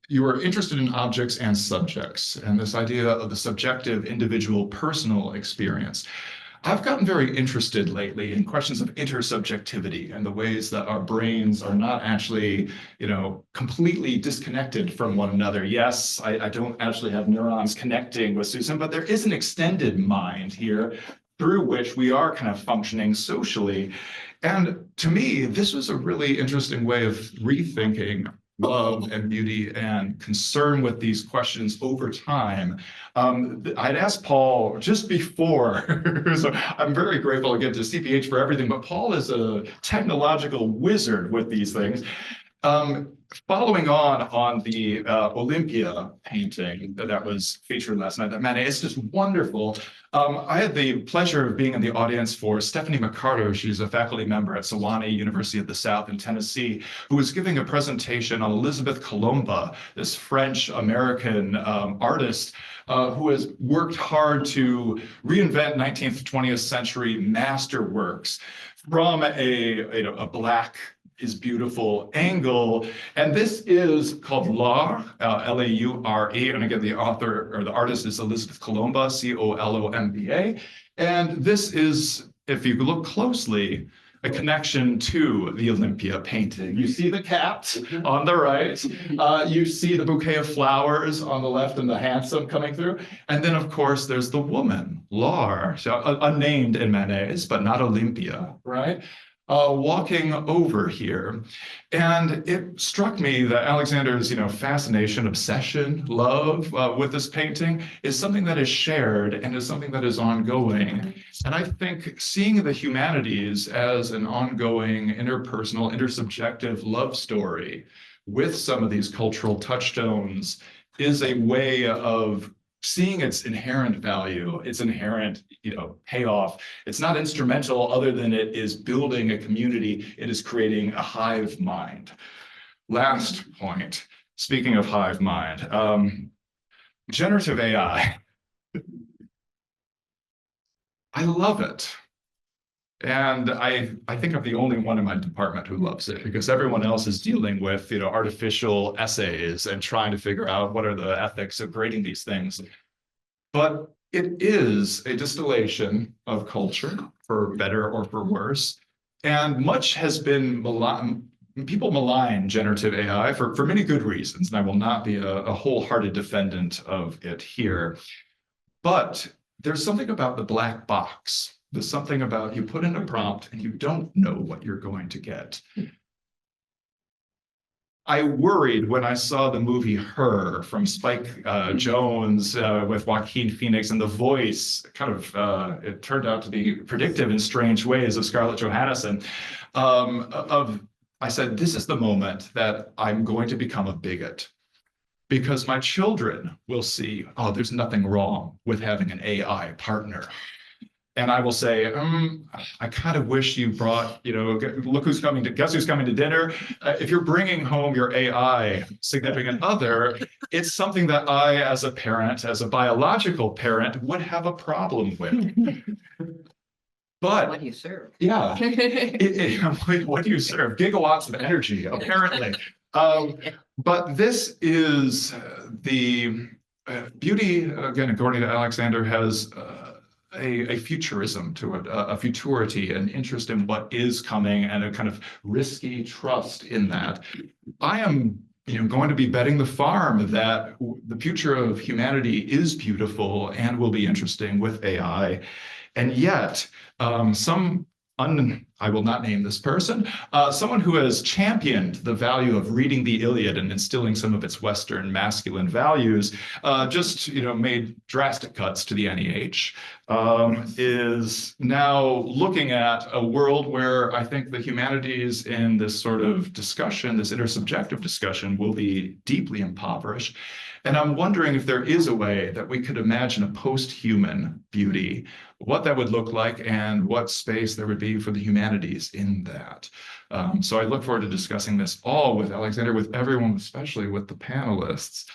you were interested in objects and subjects and this idea of the subjective, individual, personal experience. I've gotten very interested lately in questions of intersubjectivity and the ways that our brains are not actually, completely disconnected from one another. Yes, I don't actually have neurons connecting with Susan, but there is an extended mind here through which we are kind of functioning socially. And to me, this was a really interesting way of rethinking love and beauty and concern with these questions over time. I'd asked Paul just before, so I'm very grateful again to CPH for everything, but Paul is a technological wizard with these things. Following on the Olympia painting that was featured last night, that Manet, it's just wonderful. I had the pleasure of being in the audience for Stephanie McCarter. She's a faculty member at Sewanee University of the South in Tennessee, who was giving a presentation on Elizabeth Colomba, this French-American artist who has worked hard to reinvent 19th, 20th century masterworks from a Black is beautiful angle. And this is called Laure, L-A-U-R-E. And again, the author or the artist is Elizabeth Colomba, C-O-L-O-M-B-A. And this is, if you look closely, a connection to the Olympia painting. You see the cat on the right. You see the bouquet of flowers on the left and the handsome coming through. And then, of course, there's the woman, Laure, so unnamed in Manet's, but not Olympia, right? walking over here. And it struck me that Alexander's, fascination, obsession, love with this painting is something that is shared and is something that is ongoing. And I think seeing the humanities as an ongoing interpersonal, intersubjective love story with some of these cultural touchstones is a way of seeing its inherent value, its inherent, payoff. It's not instrumental other than it is building a community. It is creating a hive mind. Last point, speaking of hive mind, generative AI. I love it. And I think I'm the only one in my department who loves it, because everyone else is dealing with, artificial essays and trying to figure out what are the ethics of grading these things. But it is a distillation of culture, for better or for worse. And much has been people malign generative AI for many good reasons, and I will not be a wholehearted defendant of it here. But there's something about the black box. There's something about you put in a prompt and you don't know what you're going to get. I worried when I saw the movie Her from Spike Jonze with Joaquin Phoenix, and the voice kind of, it turned out to be predictive in strange ways of Scarlett Johansson. I said, this is the moment that I'm going to become a bigot, because my children will see, oh, there's nothing wrong with having an AI partner. And I will say, I kind of wish you brought, look who's coming to, guess who's coming to dinner? If you're bringing home your AI significant other, it's something that I, as a parent, as a biological parent, would have a problem with. But What do you serve? yeah, what do you serve? Gigawatts of energy, apparently. But this is the beauty, again, according to Alexander, has a futurism to it, a futurity, an interest in what is coming, and a kind of risky trust in that. I am going to be betting the farm that the future of humanity is beautiful and will be interesting with AI. And yet, I will not name this person, someone who has championed the value of reading the Iliad and instilling some of its Western masculine values, just made drastic cuts to the NEH, is now looking at a world where I think the humanities in this sort of discussion, this intersubjective discussion, will be deeply impoverished. And I'm wondering if there is a way that we could imagine a post-human beauty, what that would look like, and what space there would be for the humanities in that. So I look forward to discussing this all with Alexander, with everyone, especially with the panelists.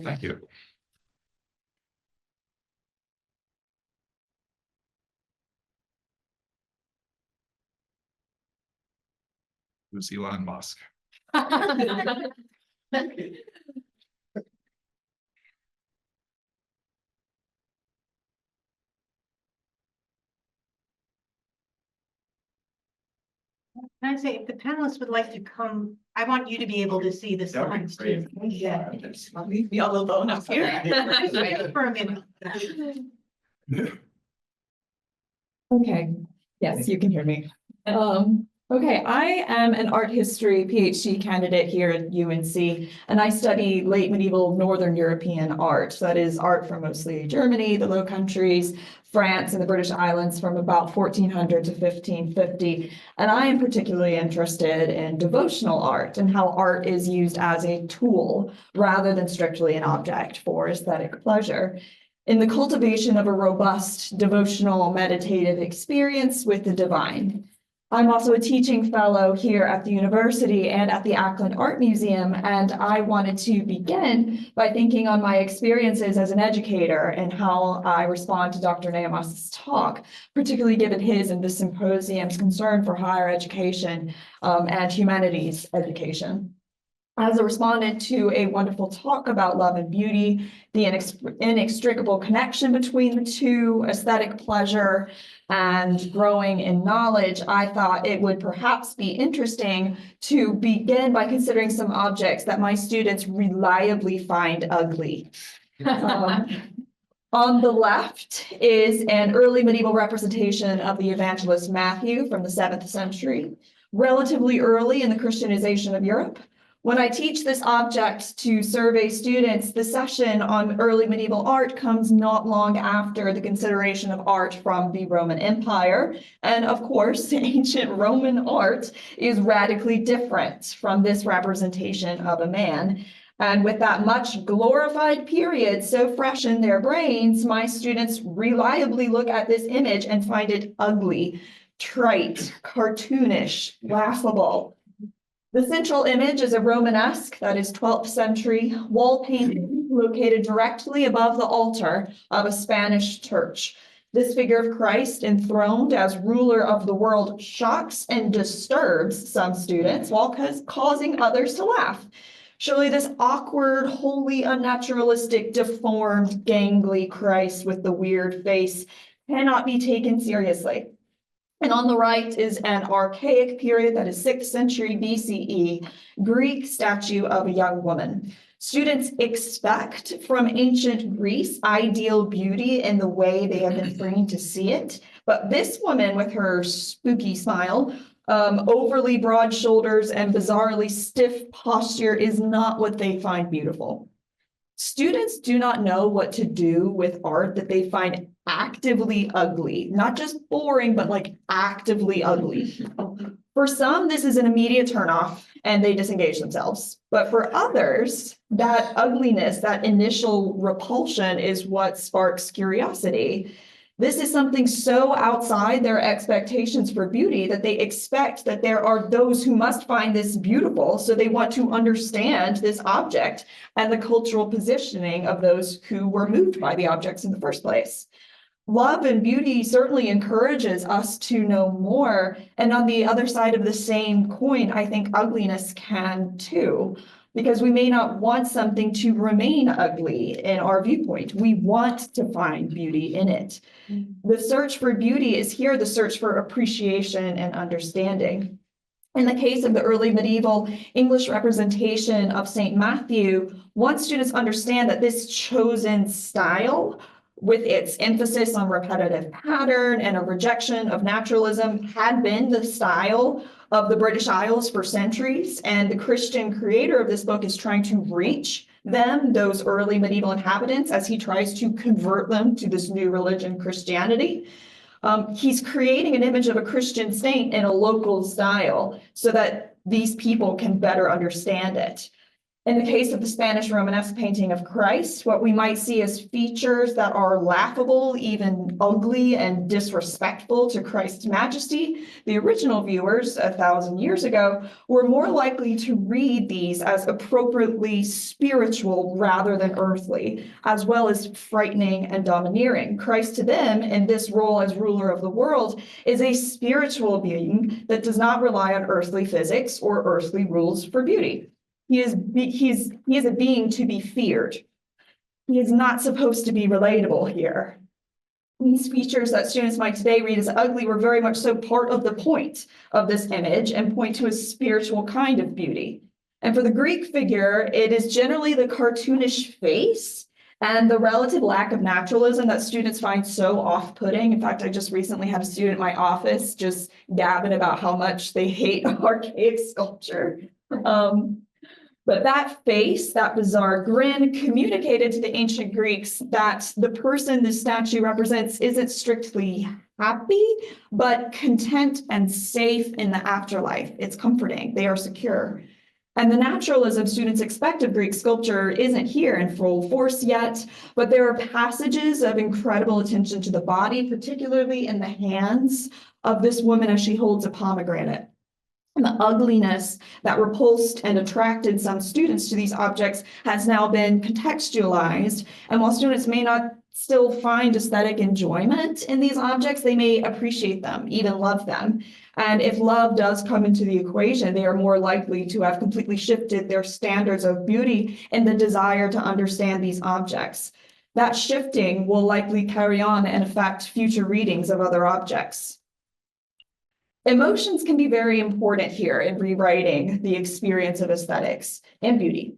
Thank you. Who's Elon Musk? Can I say, if the panelists would like to come, I want you to be able to see the That would be slides too. great. Yeah. Leave me all alone up here. For a minute. Okay, yes, you can hear me. Okay, I am an art history PhD candidate here at UNC, and I study late medieval Northern European art. So that is art from mostly Germany, the Low Countries, France, and the British Islands from about 1400 to 1550. And I am particularly interested in devotional art and how art is used as a tool rather than strictly an object for aesthetic pleasure, in the cultivation of a robust devotional meditative experience with the divine. I'm also a teaching fellow here at the university and at the Ackland Art Museum, and I wanted to begin by thinking on my experiences as an educator and how I respond to Dr. Nehamas' talk, particularly given his and the Symposium's concern for higher education and humanities education. As a respondent to a wonderful talk about love and beauty, the inextricable connection between the two, aesthetic pleasure and growing in knowledge, I thought it would perhaps be interesting to begin by considering some objects that my students reliably find ugly. On the left is an early medieval representation of the evangelist Matthew from the 7th century, relatively early in the Christianization of Europe. When I teach this object to survey students, the session on early medieval art comes not long after the consideration of art from the Roman Empire. And of course, ancient Roman art is radically different from this representation of a man. And with that much glorified period so fresh in their brains, my students reliably look at this image and find it ugly, trite, cartoonish, laughable. The central image is a Romanesque, that is 12th century, wall painting located directly above the altar of a Spanish church. This figure of Christ enthroned as ruler of the world shocks and disturbs some students while causing others to laugh. Surely this awkward, wholly unnaturalistic, deformed, gangly Christ with the weird face cannot be taken seriously. And on the right is an archaic period, that is 6th century BCE, Greek statue of a young woman. Students expect from ancient Greece ideal beauty in the way they have been trained to see it. But this woman with her spooky smile, overly broad shoulders and bizarrely stiff posture is not what they find beautiful. Students do not know what to do with art that they find actively ugly, not just boring, but like actively ugly. For some, this is an immediate turnoff and they disengage themselves. But for others, that ugliness, that initial repulsion is what sparks curiosity. This is something so outside their expectations for beauty that they expect that there are those who must find this beautiful, so they want to understand this object and the cultural positioning of those who were moved by the objects in the first place. Love and beauty certainly encourages us to know more, and on the other side of the same coin, I think ugliness can too. Because we may not want something to remain ugly in our viewpoint. We want to find beauty in it. The search for beauty is here the search for appreciation and understanding. In the case of the early medieval English representation of St. Matthew, once students understand that this chosen style, with its emphasis on repetitive pattern and a rejection of naturalism, had been the style of the British Isles for centuries, and the Christian creator of this book is trying to reach them, those early medieval inhabitants, as he tries to convert them to this new religion, Christianity. He's creating an image of a Christian saint in a local style so that these people can better understand it. In the case of the Spanish Romanesque painting of Christ, what we might see as features that are laughable, even ugly and disrespectful to Christ's majesty, the original viewers 1,000 years ago were more likely to read these as appropriately spiritual rather than earthly, as well as frightening and domineering. Christ to them, in this role as ruler of the world, is a spiritual being that does not rely on earthly physics or earthly rules for beauty. He is a being to be feared. He is not supposed to be relatable here. These features that students might today read as ugly were very much so part of the point of this image and point to a spiritual kind of beauty. And for the Greek figure, it is generally the cartoonish face and the relative lack of naturalism that students find so off-putting. In fact, I just recently had a student in my office just gabbing about how much they hate archaic sculpture. But that face, that bizarre grin, communicated to the ancient Greeks that the person this statue represents isn't strictly happy, but content and safe in the afterlife. It's comforting. They are secure. And the naturalism students expect of Greek sculpture isn't here in full force yet, but there are passages of incredible attention to the body, particularly in the hands of this woman as she holds a pomegranate. And the ugliness that repulsed and attracted some students to these objects has now been contextualized. And while students may not still find aesthetic enjoyment in these objects, they may appreciate them, even love them. And if love does come into the equation, they are more likely to have completely shifted their standards of beauty in the desire to understand these objects. That shifting will likely carry on and affect future readings of other objects. Emotions can be very important here in rewriting the experience of aesthetics and beauty.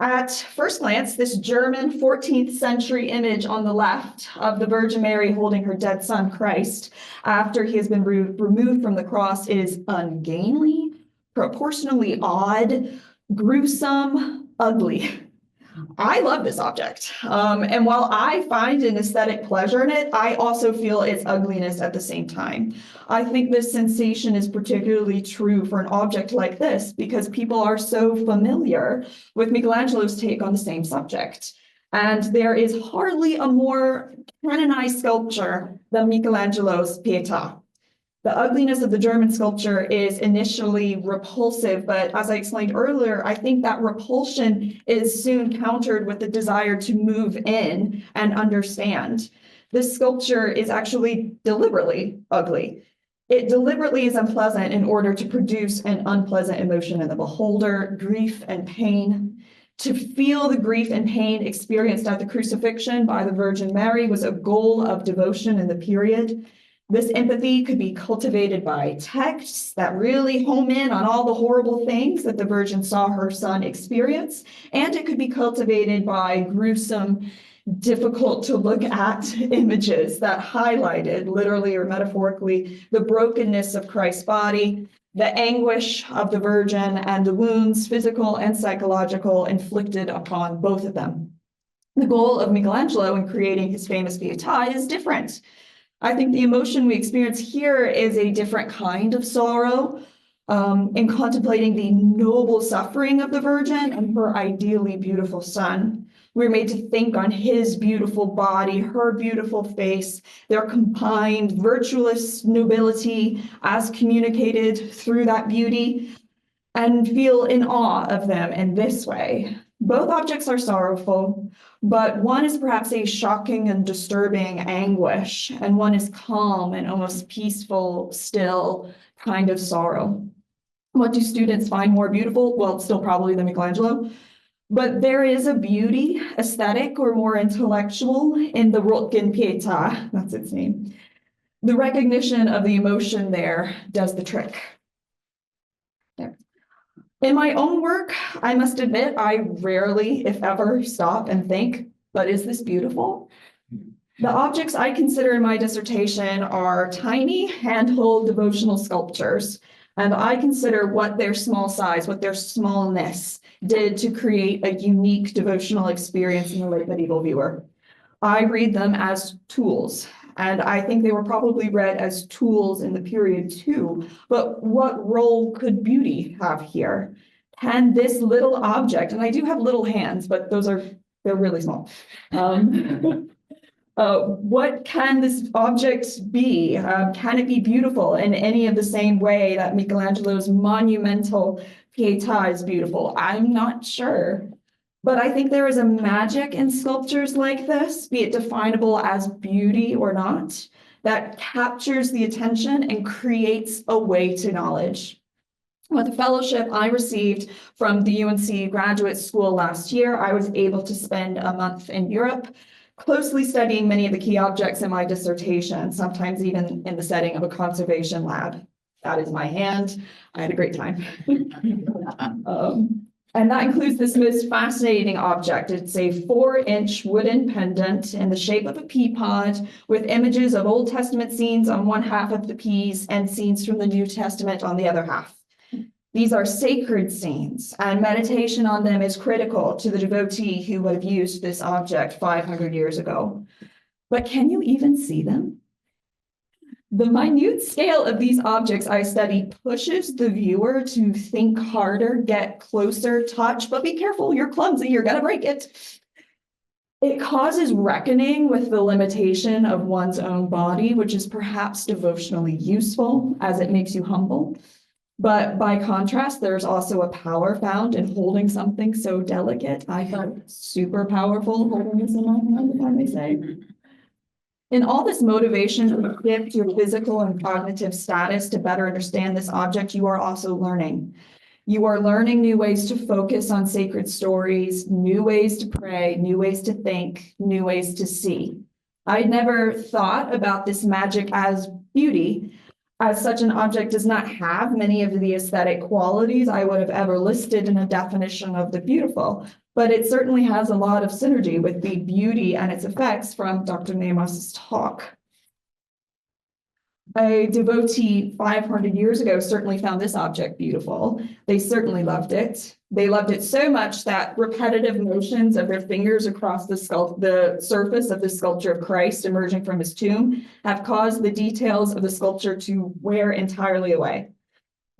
At first glance, this German 14th century image on the left of the Virgin Mary holding her dead son Christ after he has been removed from the cross is ungainly, proportionally odd, gruesome, ugly. I love this object. And while I find an aesthetic pleasure in it, I also feel its ugliness at the same time. I think this sensation is particularly true for an object like this because people are so familiar with Michelangelo's take on the same subject. And there is hardly a more canonized sculpture than Michelangelo's Pietà. The ugliness of the German sculpture is initially repulsive, but as I explained earlier, I think that repulsion is soon countered with the desire to move in and understand. This sculpture is actually deliberately ugly. It deliberately is unpleasant in order to produce an unpleasant emotion in the beholder, grief and pain. To feel the grief and pain experienced at the crucifixion by the Virgin Mary was a goal of devotion in the period. This empathy could be cultivated by texts that really home in on all the horrible things that the Virgin saw her son experience, and it could be cultivated by gruesome, difficult to look at images that highlighted, literally or metaphorically, the brokenness of Christ's body, the anguish of the Virgin, and the wounds, physical and psychological, inflicted upon both of them. The goal of Michelangelo in creating his famous Pietà is different. I think the emotion we experience here is a different kind of sorrow in contemplating the noble suffering of the Virgin and her ideally beautiful son. We're made to think on his beautiful body, her beautiful face, their combined virtuous nobility as communicated through that beauty, and feel in awe of them in this way. Both objects are sorrowful, but one is perhaps a shocking and disturbing anguish, and one is calm and almost peaceful, still kind of sorrow. What do students find more beautiful? Well, still probably the Michelangelo, but there is a beauty, aesthetic or more intellectual in the Röntgen Pietà, that's its name. The recognition of the emotion there does the trick. There. In my own work, I must admit, I rarely, if ever, stop and think, but is this beautiful? The objects I consider in my dissertation are tiny, handhold devotional sculptures, and I consider what their small size, what their smallness did to create a unique devotional experience in the late medieval viewer. I read them as tools, and I think they were probably read as tools in the period too. But what role could beauty have here? Can this little object, and I do have little hands, but they're really small. What can this object be? Can it be beautiful in any of the same way that Michelangelo's monumental Pietà is beautiful? I'm not sure. But I think there is a magic in sculptures like this, be it definable as beauty or not, that captures the attention and creates a way to knowledge. With the fellowship I received from the UNC Graduate School last year, I was able to spend a month in Europe, closely studying many of the key objects in my dissertation, sometimes even in the setting of a conservation lab. That is my hand. I had a great time. And that includes this most fascinating object. It's a 4-inch wooden pendant in the shape of a pea pod with images of Old Testament scenes on one half of the piece and scenes from the New Testament on the other half. These are sacred scenes, and meditation on them is critical to the devotee who would have used this object 500 years ago. But can you even see them? The minute scale of these objects I study pushes the viewer to think harder, get closer, touch, but be careful, you're clumsy, you're gonna break it. It causes reckoning with the limitation of one's own body, which is perhaps devotionally useful as it makes you humble. But by contrast, there's also a power found in holding something so delicate. I felt super powerful holding this in my hand, if I may say. In all this motivation to shift your physical and cognitive status to better understand this object, you are also learning. You are learning new ways to focus on sacred stories, new ways to pray, new ways to think, new ways to see. I'd never thought about this magic as beauty, as such an object does not have many of the aesthetic qualities I would have ever listed in a definition of the beautiful. but it certainly has a lot of synergy with the beauty and its effects from Dr. Nehamas's talk. A devotee 500 years ago certainly found this object beautiful. They certainly loved it. They loved it so much that repetitive motions of their fingers across the surface of the sculpture of Christ emerging from his tomb have caused the details of the sculpture to wear entirely away.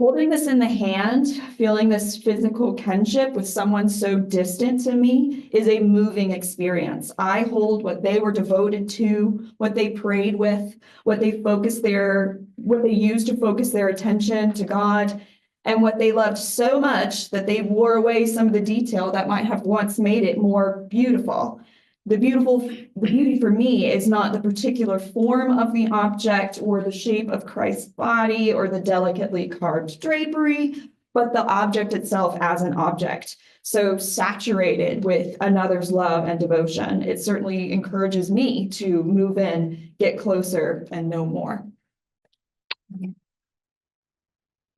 Holding this in the hand, feeling this physical kinship with someone so distant to me is a moving experience. I hold what they were devoted to, what they prayed with, what they used to focus their attention to God, and what they loved so much that they wore away some of the detail that might have once made it more beautiful. The beauty for me is not the particular form of the object or the shape of Christ's body or the delicately carved drapery, but the object itself as an object. So saturated with another's love and devotion, it certainly encourages me to move in, get closer, and know more.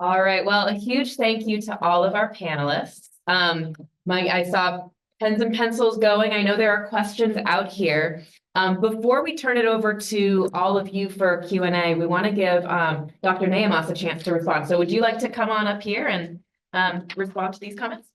All right, well, a huge thank you to all of our panelists. I saw pens and pencils going. I know there are questions out here. Before we turn it over to all of you for Q&A, we want to give Dr. Nehamas a chance to respond. So would you like to come on up here and respond to these comments?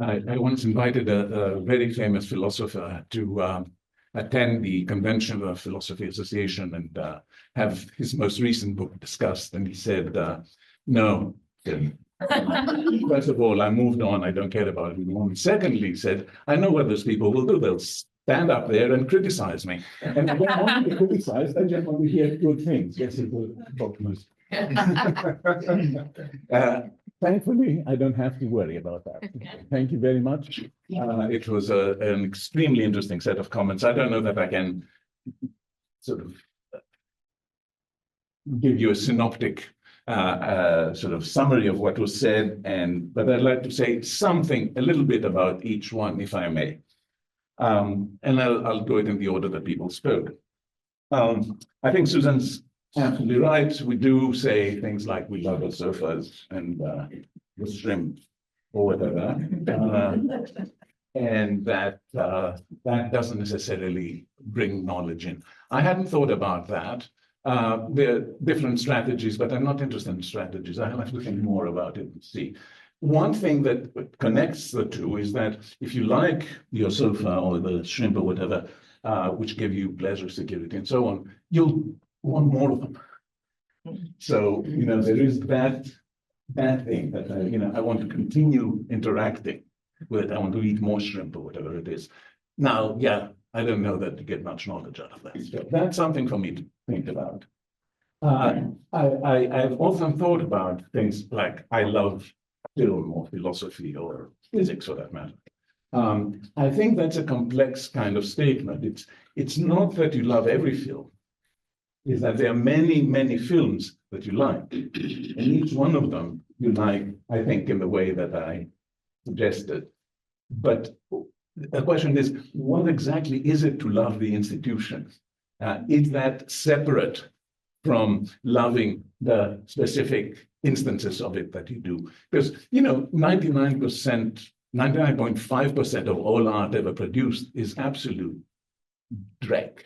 I once invited a very famous philosopher to attend the convention of Philosophy Association and have his most recent book discussed. And he said, no. First of all, I moved on. I don't care about it anymore. And secondly, he said, I know what those people will do. They'll stand up there and criticize me. And I don't want to be criticized. I just want to hear good things. Yes, it will. Thankfully, I don't have to worry about that. Thank you very much. It was an extremely interesting set of comments. I don't know that I can sort of give you a synoptic sort of summary of what was said, but I'd like to say something, a little bit about each one, if I may. And I'll do it in the order that people spoke. I think Susan's absolutely right. We do say things like we love our sofas and the shrimp or whatever. And that doesn't necessarily bring knowledge in. I hadn't thought about that. There are different strategies, but I'm not interested in strategies. I have to think more about it and see. One thing that connects the two is that if you like your sofa or the shrimp or whatever, which give you pleasure, security, and so on, you'll want more of them. So, there is that thing that, I want to continue interacting with it. I want to eat more shrimp or whatever it is. Now, yeah, I don't know that you get much knowledge out of that. So that's something for me to think about. I've often thought about things like I love film or philosophy or physics for that matter. I think that's a complex kind of statement. It's not that you love every film. Is that there are many, many films that you like. And each one of them you like, I think, in the way that I suggested. But the question is, what exactly is it to love the institution? Is that separate from loving the specific instances of it that you do? Because, 99.5% of all art ever produced is absolute dreck.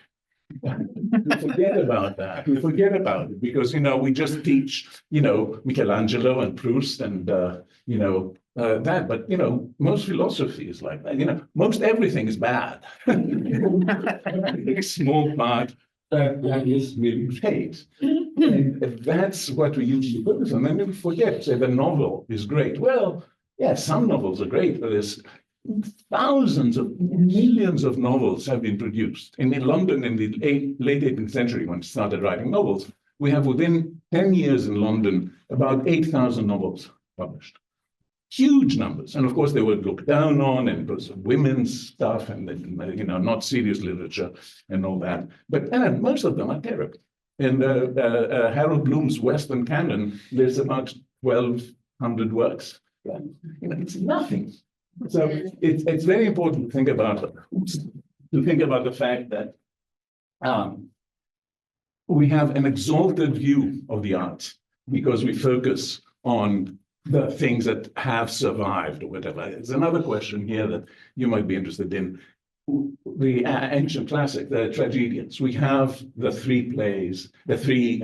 We forget about that. We forget about it because, we just teach, Michelangelo and Proust and, that. But, most philosophy is like that. Most everything is bad. A small part that is really great. And that's what we usually focus on. And then we forget, say the novel is great. Well, yeah, some novels are great, but there's thousands of millions of novels have been produced. In London in the late 18th century, when it started writing novels, we have within 10 years in London, about 8,000 novels published. Huge numbers. And of course, they were looked down on and it was women's stuff and, not serious literature and all that. But most of them are terrible. In Harold Bloom's Western canon, there's about 1,200 works. It's nothing. So it's very important to think about to think about the fact that we have an exalted view of the arts because we focus on the things that have survived or whatever. There's another question here that you might be interested in. The ancient classic, the tragedians. We have the three plays, the three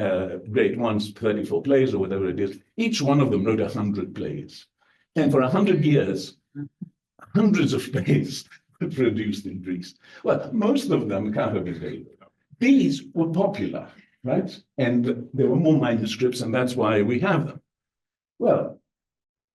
great ones, 34 plays or whatever it is. Each one of them wrote 100 plays. And for 100 years, hundreds of plays were produced in Greece. Well, most of them can't have been great. These were popular, right? And there were more manuscripts, and that's why we have them. Well,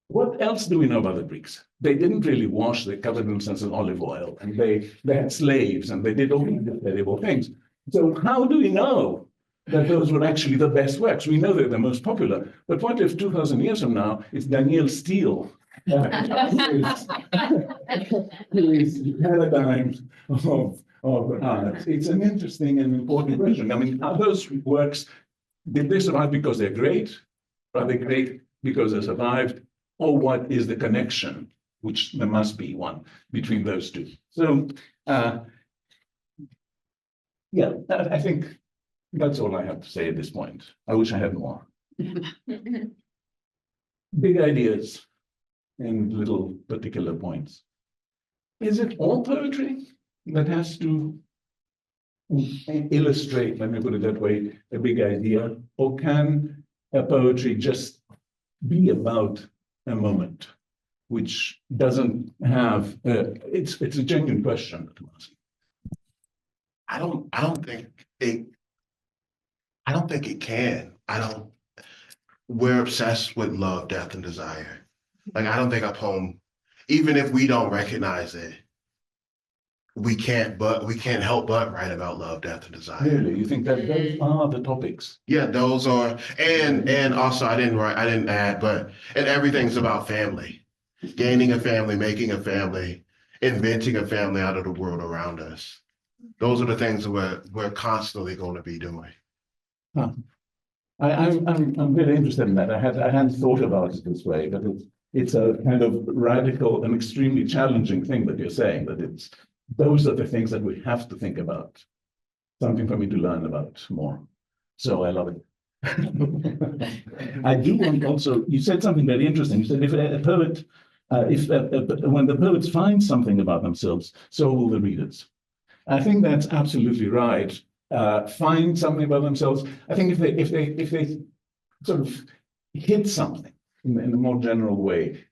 what else do we know about the Greeks? They didn't really wash, they covered themselves in olive oil, and they had slaves, and they did all these terrible things. So how do we know that those were actually the best works? We know they're the most popular, but what if 2,000 years from now, it's Danielle Steele, who is the paradigm of art? It's an interesting and important question. I mean, are those works, did they survive because they're great? Are they great because they survived? Or what is the connection, which there must be one, between those two? So, yeah, I think that's all I have to say at this point. I wish I had more. Big ideas and little particular points. Is it all poetry that has to illustrate, let me put it that way, a big idea? Or can a poetry just be about a moment, which doesn't have, it's a genuine question to ask. I don't think it can. We're obsessed with love, death, and desire. Like, I don't think a poem, even if we don't recognize it, we can't help but write about love, death, and desire. Really? You think that those are the topics? Yeah, those are, and also I didn't add, but, and everything's about family, gaining a family, making a family, inventing a family out of the world around us. Those are the things that we're constantly going to be doing. Huh. I'm really interested in that. I hadn't thought about it this way, but it's a kind of radical and extremely challenging thing that you're saying, that those are the things that we have to think about. Something for me to learn about more. So I love it. I do want also, you said something very interesting. You said if a poet, when the poets find something about themselves, so will the readers. I think that's absolutely right. Find something about themselves. I think if they sort of hit something in a more general way,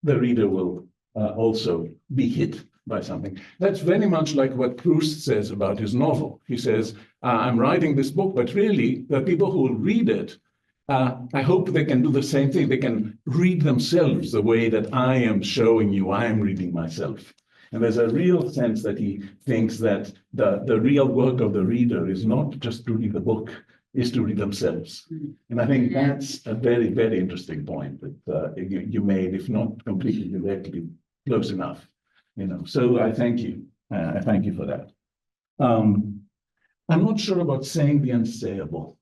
the reader will also be hit by something. That's very much like what Proust says about his novel. He says, I'm writing this book, but really the people who will read it, I hope they can do the same thing. They can read themselves the way that I am showing you I am reading myself. And there's a real sense that he thinks that the real work of the reader is not just to read the book, is to read themselves. And I think that's a very, very interesting point that you made, if not completely directly, close enough. So I thank you. I thank you for that. I'm not sure about saying the unsayable.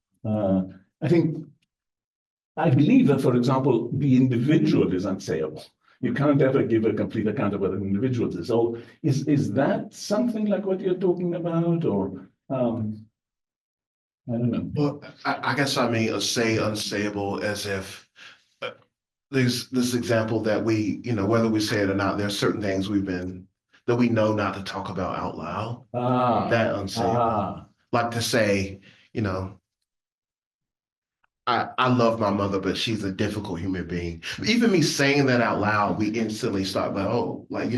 I believe that, for example, the individual is unsayable. You can't ever give a complete account of what an individual is. So is that something like what you're talking about, or I don't know. Well, I guess I mean say unsayable as if there's this example that we, whether we say it or not, there's certain things that we know not to talk about out loud. That unsayable. Like to say, I love my mother, but she's a difficult human being. Even me saying that out loud, we instantly start like,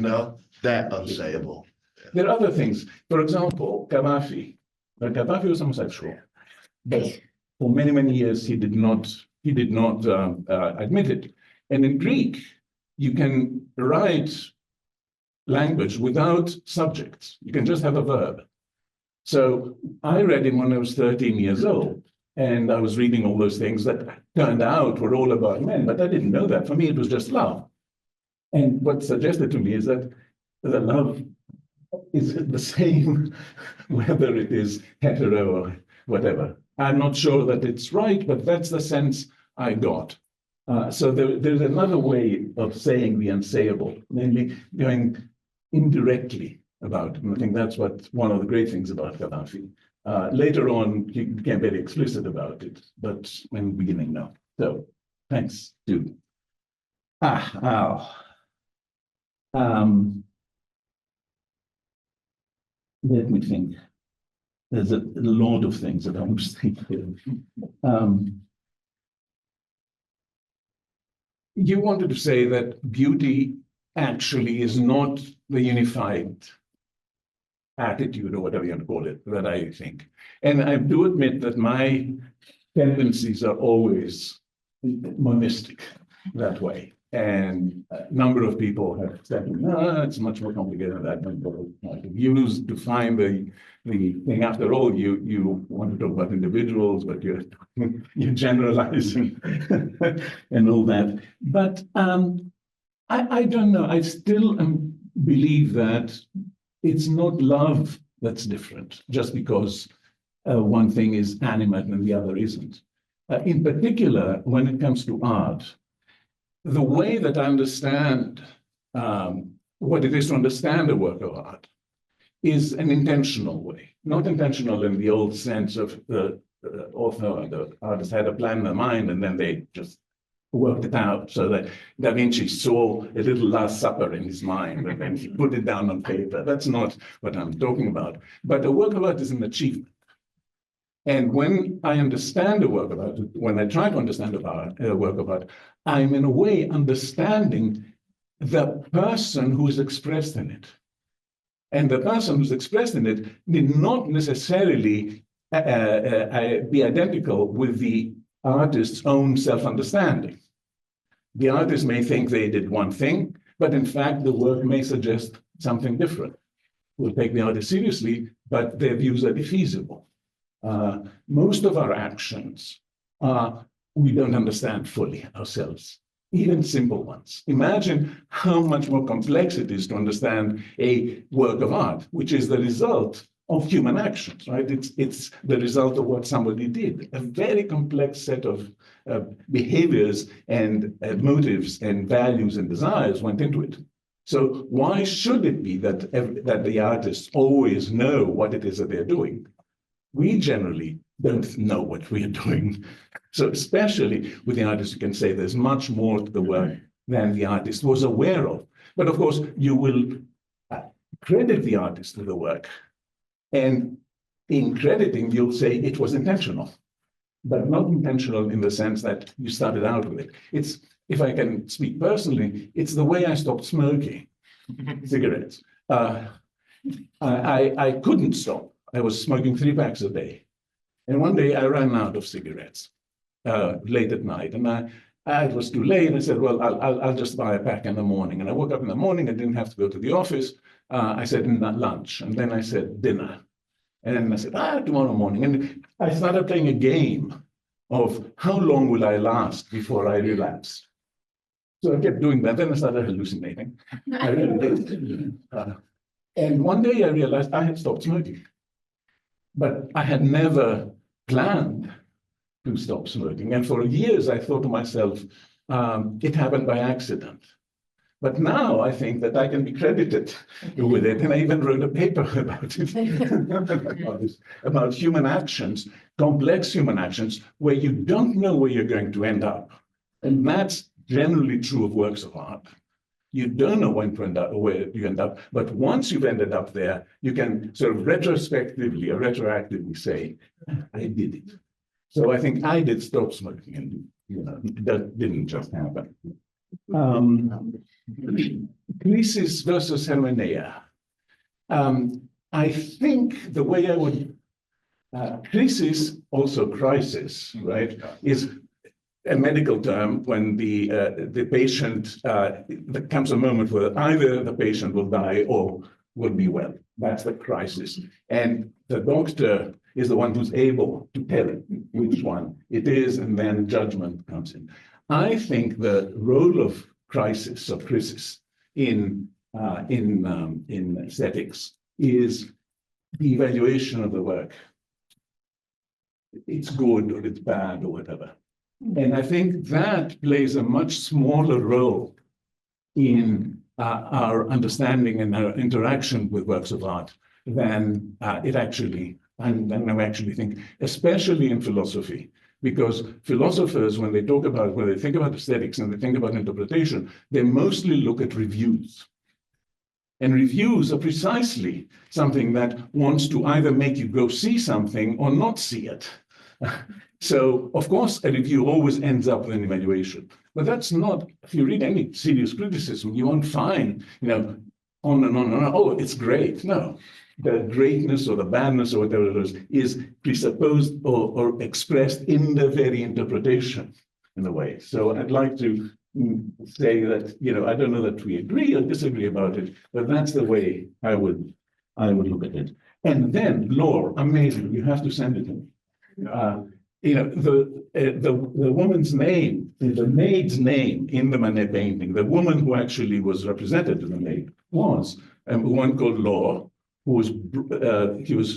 that unsayable. There are other things. For example, Gaddafi. Gaddafi was homosexual, but for many, many years he did not admit it. And in Greek, you can write language without subjects. You can just have a verb. So I read him when I was 13 years old. And I was reading all those things that turned out were all about men, but I didn't know that. For me, it was just love. And what's suggested to me is that the love is the same, whether it is hetero or whatever. I'm not sure that it's right, but that's the sense I got. So there's another way of saying the unsayable, namely going indirectly about it. And I think that's what one of the great things about Gaddafi. Later on, he became very explicit about it, but in the beginning, no. So thanks, dude. Let me think. There's a lot of things that I want to think here. You wanted to say that beauty actually is not the unified attitude or whatever you want to call it, that I think. And I do admit that my tendencies are always monistic that way. And a number of people have said, no, it's much more complicated than that. Used to find the thing. After all, you want to talk about individuals, but you're generalizing and all that. But I don't know. I still believe that it's not love that's different, just because one thing is animate and the other isn't. In particular, when it comes to art, the way that I understand what it is to understand a work of art is an intentional way, not intentional in the old sense of the author or the artist had a plan in their mind and then they just worked it out, so that Da Vinci saw a little Last Supper in his mind and then he put it down on paper. That's not what I'm talking about. But a work of art is an achievement. And when I understand a work of art, when I try to understand a work of art, I'm in a way understanding the person who is expressed in it. And the person who's expressed in it need not necessarily be identical with the artist's own self-understanding. The artist may think they did one thing, but in fact, the work may suggest something different. We'll take the artist seriously, but their views are defeasible. Most of our actions we don't understand fully ourselves, even simple ones. Imagine how much more complex it is to understand a work of art, which is the result of human actions, right? It's the result of what somebody did. A very complex set of behaviors and motives and values and desires went into it. So why should it be that the artists always know what it is that they're doing? We generally don't know what we are doing. So especially with the artist, you can say there's much more to the work than the artist was aware of. But of course, you will credit the artist with the work. And in crediting, you'll say it was intentional, but not intentional in the sense that you started out with it. It's, if I can speak personally, it's the way I stopped smoking cigarettes. I couldn't stop. I was smoking 3 packs a day. And one day I ran out of cigarettes late at night. And it was too late. I said, well, I'll just buy a pack in the morning. And I woke up in the morning. I didn't have to go to the office. I said, lunch. And then I said, dinner. And then I said, tomorrow morning. And I started playing a game of how long will I last before I relapse. So I kept doing that. Then I started hallucinating. I really did. And one day I realized I had stopped smoking. But I had never planned to stop smoking. And for years, I thought to myself, it happened by accident. But now I think that I can be credited with it. And I even wrote a paper about it, about human actions, complex human actions, where you don't know where you're going to end up. And that's generally true of works of art. You don't know when to end up, or where you end up, but once you've ended up there, you can sort of retrospectively or retroactively say, I did it. So I think I did stop smoking, and that didn't just happen. Crisis versus hermeneia. I think the way I would, crisis, also crisis, right, is a medical term when the patient, there comes a moment where either the patient will die or will be well. That's the crisis. And the doctor is the one who's able to tell which one it is, and then judgment comes in. I think the role of crisis in aesthetics is the evaluation of the work. It's good or it's bad or whatever. And I think that plays a much smaller role in our understanding and our interaction with works of art than it actually, and I actually think, especially in philosophy, because philosophers, when they think about aesthetics and they think about interpretation, they mostly look at reviews. And reviews are precisely something that wants to either make you go see something or not see it. So, of course, a review always ends up with an evaluation. But that's not, if you read any serious criticism, you won't find, on and on and on, oh, it's great. No, the greatness or the badness or whatever it is presupposed or expressed in the very interpretation, in a way. So I'd like to say that, I don't know that we agree or disagree about it, but that's the way I would look at it. And then lore, amazing, you have to send it to me. The woman's name, the maid's name in the Manet painting, the woman who actually was represented in the maid was a woman called Laure, who was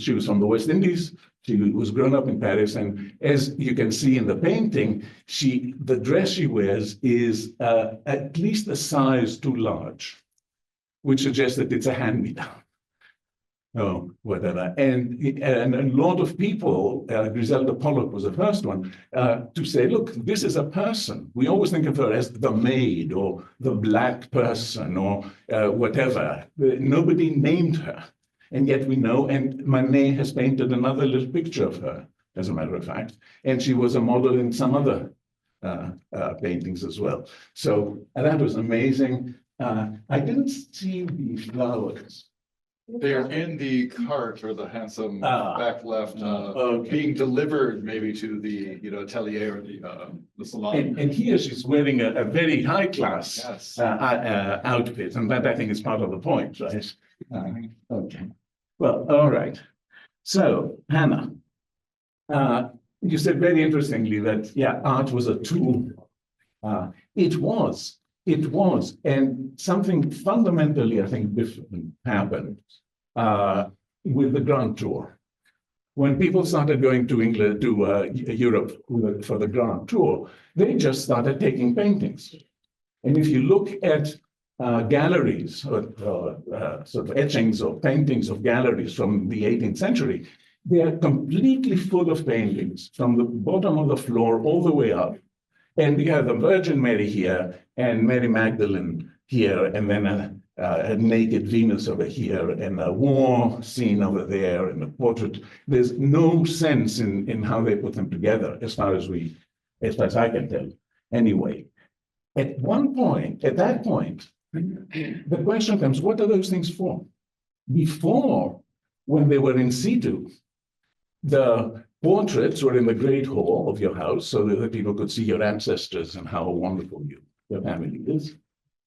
she was from the West Indies. She was grown up in Paris, and as you can see in the painting, the dress she wears is at least a size too large, which suggests that it's a hand-me-down. Oh, whatever. And a lot of people, Griselda Pollock was the first one, to say, look, this is a person. We always think of her as the maid or the black person or whatever. Nobody named her. And yet we know, and Manet has painted another little picture of her, as a matter of fact. And she was a model in some other paintings as well. So that was amazing. I didn't see the flowers. They're in the cart or the handsome Ah. back left, Okay. being delivered maybe to the, atelier or the salon. And here she's wearing a very high class Yes. outfit, and that I think is part of the point, right? Okay. Well, all right. So, Hannah, you said very interestingly that, art was a tool. It was, and something fundamentally, I think, different happened with the Grand Tour. When people started going to England, to Europe for the Grand Tour, they just started taking paintings. And if you look at galleries or sort of etchings or paintings of galleries from the 18th century, they are completely full of paintings from the bottom of the floor all the way up. And you have the Virgin Mary here and Mary Magdalene here, and then a naked Venus over here, and a war scene over there, and a portrait. There's no sense in how they put them together, as far as I can tell. Anyway, at that point, the question comes, what are those things for? Before, when they were in situ, the portraits were in the great hall of your house so that people could see your ancestors and how wonderful your family is.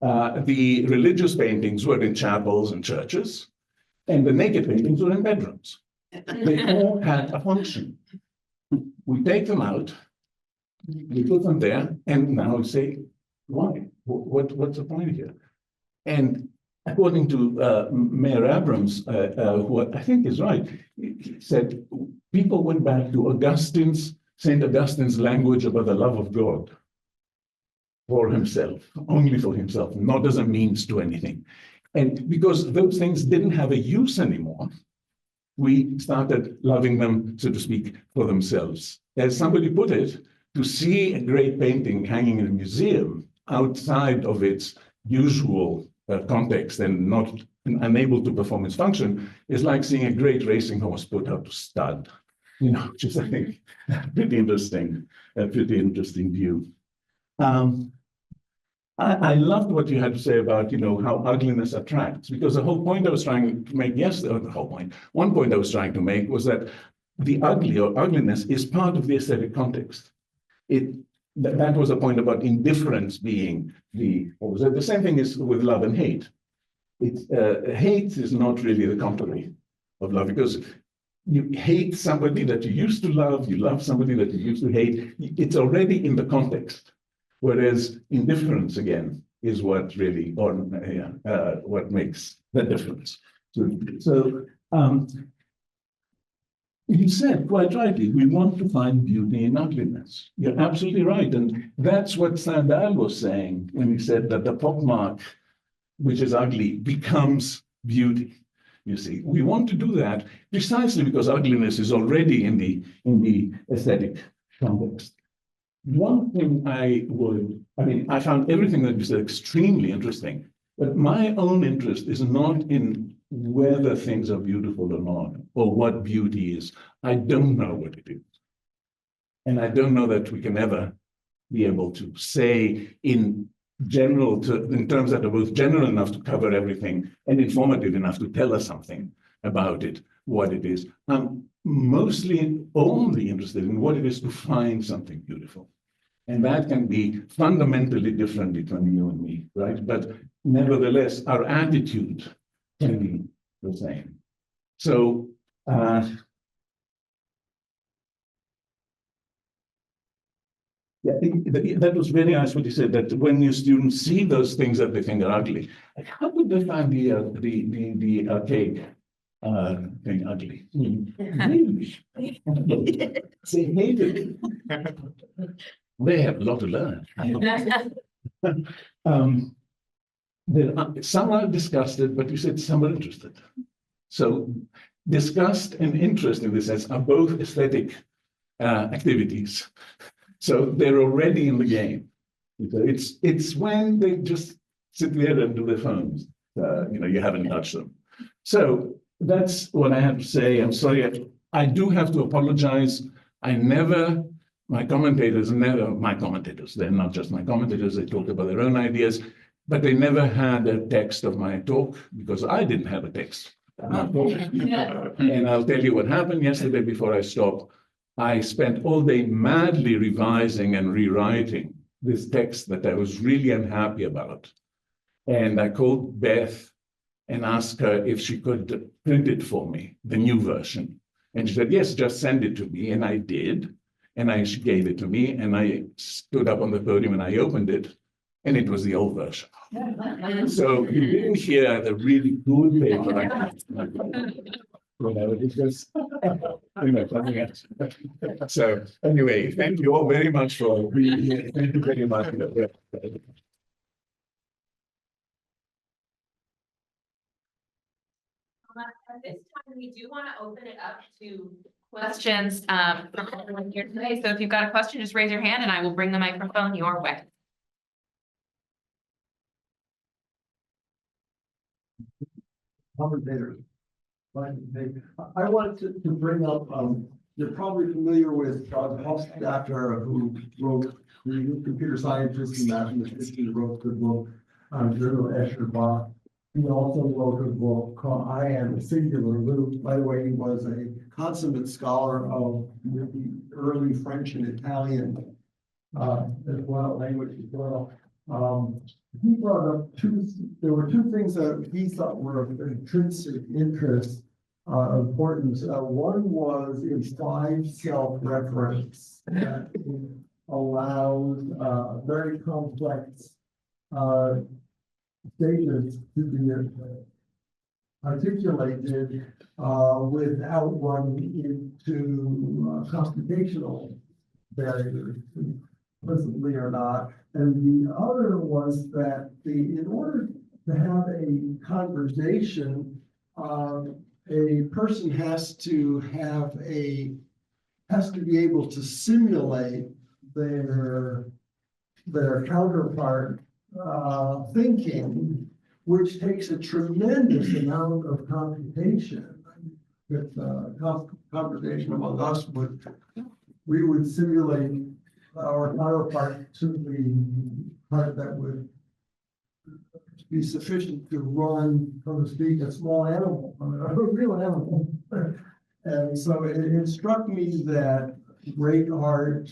The religious paintings were in chapels and churches, and the naked paintings were in bedrooms. They all had a function. We take them out, we put them there, and now we say, why? What's the point here? And according to Mayor Abrams, who I think is right, he said people went back to St. Augustine's language about the love of God for himself, only for himself, not as a means to anything. And because those things didn't have a use anymore, we started loving them, so to speak, for themselves. As somebody put it, to see a great painting hanging in a museum outside of its usual context and not unable to perform its function is like seeing a great racing horse put out to stud, which is, I think, a pretty interesting view. I loved what you had to say about, how ugliness attracts, because the whole point I was trying to make one point I was trying to make was that the ugly or ugliness is part of the aesthetic context. That was a point about indifference being the same thing is with love and hate. Hate is not really the contrary of love, because you hate somebody that you used to love, you love somebody that you used to hate. It's already in the context. Whereas indifference, again, is what really, what makes the difference. So you said quite rightly, we want to find beauty in ugliness. You're absolutely right. And that's what Stendhal was saying when he said that the pockmark which is ugly, becomes beauty. You see, we want to do that precisely because ugliness is already in the aesthetic context. One thing I found everything that you said extremely interesting, but my own interest is not in whether things are beautiful or not, or what beauty is. I don't know what it is. And I don't know that we can ever be able to say in terms that are both general enough to cover everything and informative enough to tell us something about it, what it is. I'm mostly only interested in what it is to find something beautiful. And that can be fundamentally different between you and me, right? But nevertheless, our attitude can be the same. So, yeah, I think that was very nice what you said, that when your students see those things that they think are ugly, like how would they find the archaic thing ugly? Really? They hate it. They have a lot to learn. Some are disgusted, but you said some are interested. So disgust and interest in this sense are both aesthetic activities. So they're already in the game. It's when they just sit there and do their phones. You haven't touched them. So that's what I have to say. I'm sorry. I do have to apologize. My commentators, they're not just my commentators, they talk about their own ideas, but they never had a text of my talk because I didn't have a text of my talk. And I'll tell you what happened yesterday before I stopped. I spent all day madly revising and rewriting this text that I was really unhappy about. And I called Beth and asked her if she could print it for me, the new version. And she said, yes, just send it to me. And I did. And she gave it to me. And I stood up on the podium and I opened it. And it was the old version. So you didn't hear the really good paper. Something else. So anyway, thank you all very much for being here. Thank you very much. At this time, we do want to open it up to questions from everyone here today. So if you've got a question, just raise your hand and I will bring the microphone your way. Commentators. I wanted to bring up, you're probably familiar with Hofstadter, who wrote the computer scientist and mathematician, wrote the book Journal Escher. He also wrote a book called I Am Singular. By the way, he was a consummate scholar of the early French and Italian as well, language as well. He brought up there were two things that he thought were of intrinsic interest, importance. One was implied self-reference that allows very complex statements to be articulated without running into computational barriers, implicitly or not. And the other was that in order to have a conversation, a person has to be able to simulate their counterpart thinking, which takes a tremendous amount of computation. With conversation among us, we would simulate our counterpart to the part that would be sufficient to run, so to speak, a small animal, a real animal. And so it struck me that great art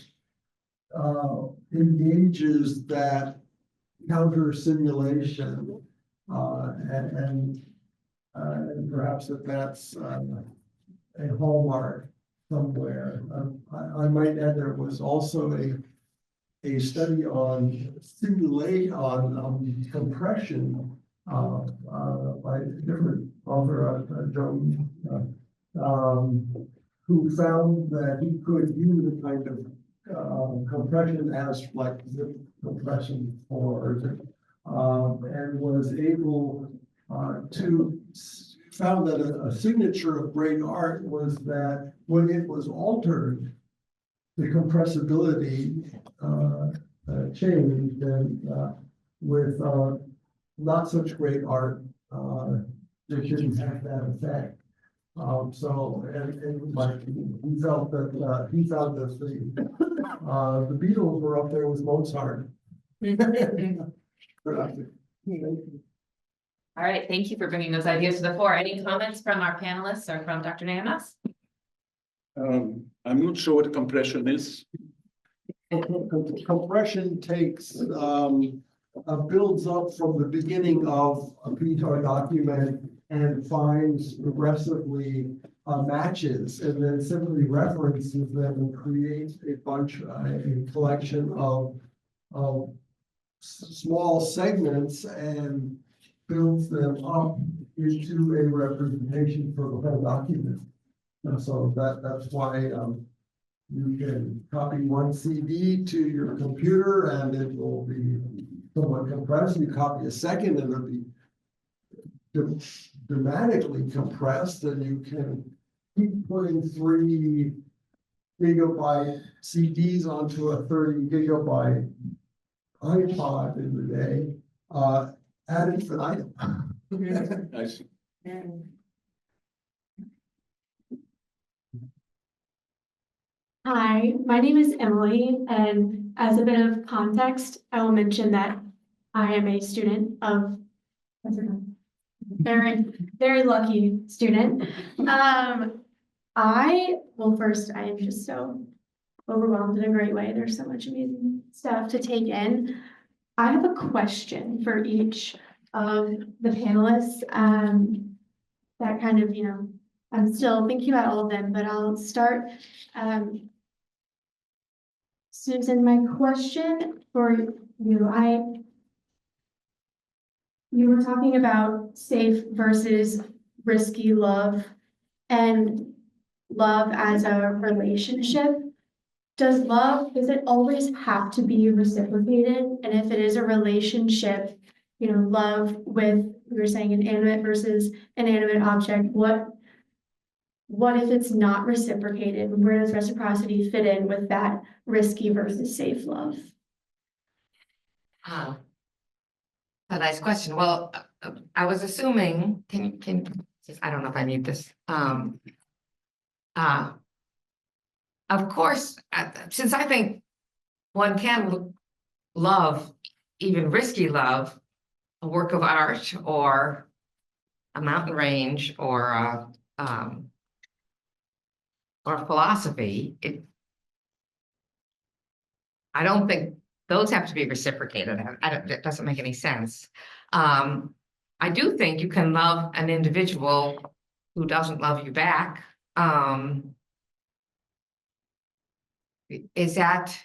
engages that counter simulation, and perhaps that's a hallmark somewhere. I might add there was also a study on compression by a different author, who found that he could use a kind of compression as like zip compression for and was able found that a signature of great art was that when it was altered, the compressibility changed, and with not such great art, they shouldn't have that effect. So, and like, he felt that, he found that the Beatles were up there with Mozart. All right, thank you for bringing those ideas to the fore. Any comments from our panelists or from Dr. Nehamas? I'm not sure what compression is. Compression takes, builds up from the beginning of a PR document and finds progressively matches, and then simply references them and creates a bunch, a collection of small segments and builds them up into a representation for the whole document. And so that's why you can copy one CD to your computer and it will be somewhat compressed. You copy a second and it'll be dramatically compressed, and you can keep putting 3 gigabyte CDs onto a 30 gigabyte iPod in the day, ad infinitum. I see. Hi, my name is Emily, and as a bit of context, I will mention that I am a student of, very lucky student. First, I am just so overwhelmed in a great way. There's so much amazing stuff to take in. I have a question for each of the panelists, that kind of, I'm still thinking about all of them, but I'll start. Susan, my question for you, you were talking about safe versus risky love and love as a relationship. Does it always have to be reciprocated? And if it is a relationship, love with, we were saying inanimate versus inanimate object, what if it's not reciprocated? Where does reciprocity fit in with that risky versus safe love? A nice question. Well, I was assuming, I don't know if I need this. Of course, since I think one can love, even risky love, a work of art or a mountain range or philosophy, I don't think those have to be reciprocated. It doesn't make any sense. I do think you can love an individual who doesn't love you back. Is that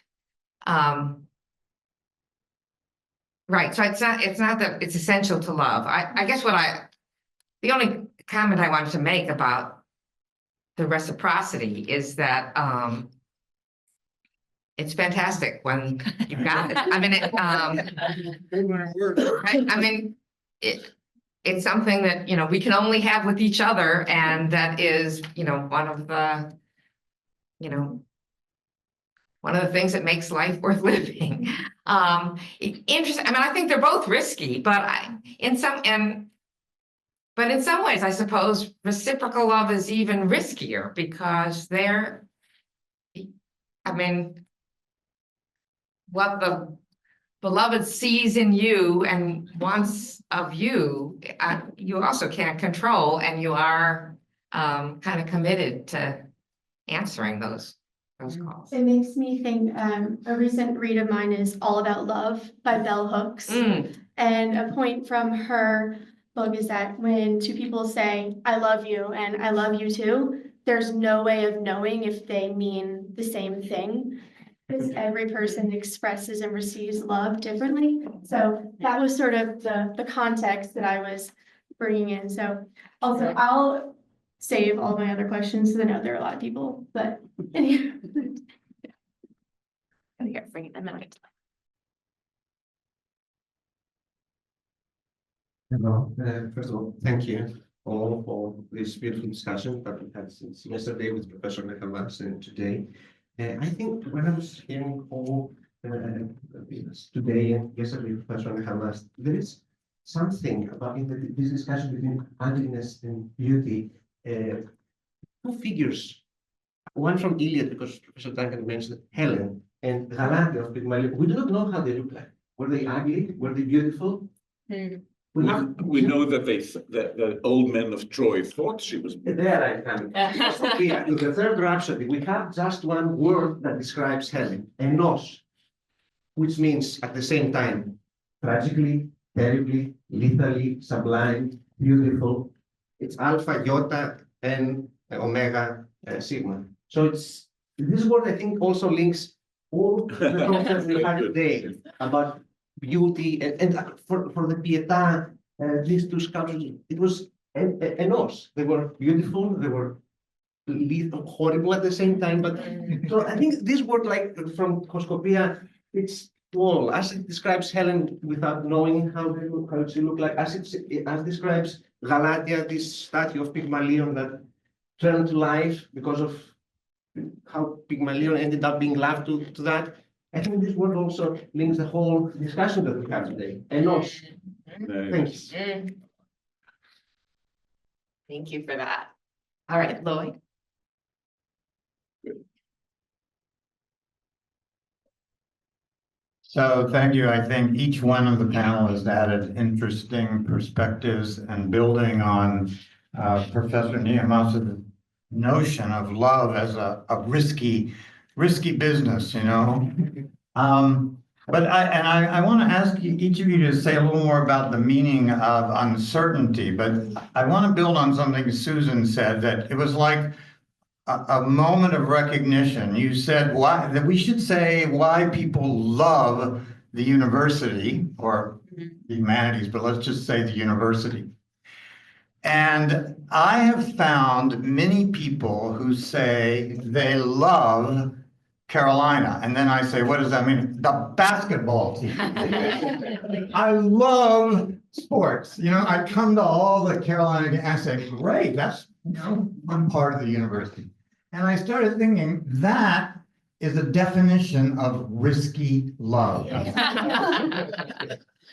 right? So it's not that it's essential to love. I guess the only comment I wanted to make about the reciprocity is that it's fantastic when you've got it. I mean, it's something that, we can only have with each other. And that is, one of the things that makes life worth living. Interesting. I mean, I think they're both risky, but in some ways, I suppose reciprocal love is even riskier because what the beloved sees in you and wants of you, you also can't control, and you are kind of committed to answering those calls. It makes me think, a recent read of mine is All About Love by Bell Hooks. And a point from her book is that when two people say, I love you and I love you too, there's no way of knowing if they mean the same thing, because every person expresses and receives love differently. So that was sort of the context that I was bringing in. So also, I'll save all my other questions because I know there are a lot of people, but anyway. Here, bring it a minute. Hello, first of all, thank you all for this beautiful discussion that we had since yesterday with Professor Nehamas and today. I think when I was hearing all today and yesterday with Professor Nehamas, there is something about this discussion between ugliness and beauty. Two figures, one from Iliad, because Professor Duncan mentioned Helen, and Galatea of Pygmalion. We do not know how they look like. Were they ugly? Were they beautiful? We know that the old men of Troy thought she was beautiful. There I come. Yeah, in the third Rhapsody, we have just one word that describes Helen, enos, which means at the same time, tragically, terribly, lethally, sublime, beautiful. It's alpha, iota, and omega, sigma. So it's this word I think also links all the talks that we had today about beauty and for the Pietà, these two sculptures, it was enos. They were beautiful, they were horrible at the same time. But so I think this word, like from Coscopia, it's all as it describes Helen without knowing how she looked like, as describes Galatea, this statue of Pygmalion that turned to life because of how Pygmalion ended up being loved to that. I think this word also links the whole discussion that we have today. Enos. Thanks. Thank you for that. All right, Lloyd. So thank you. I think each one of the panelists added interesting perspectives and building on Professor Nehamas' notion of love as a risky business, you know. But I want to ask each of you to say a little more about the meaning of uncertainty. But I want to build on something Susan said, that it was like a moment of recognition. You said that we should say why people love the university or the humanities, but let's just say the university. And I have found many people who say they love Carolina. And then I say, what does that mean? The basketball team. I love sports. You know, I come to all the Carolina games and I say, great, that's, you know, I'm part of the university. And I started thinking that is a definition of risky love.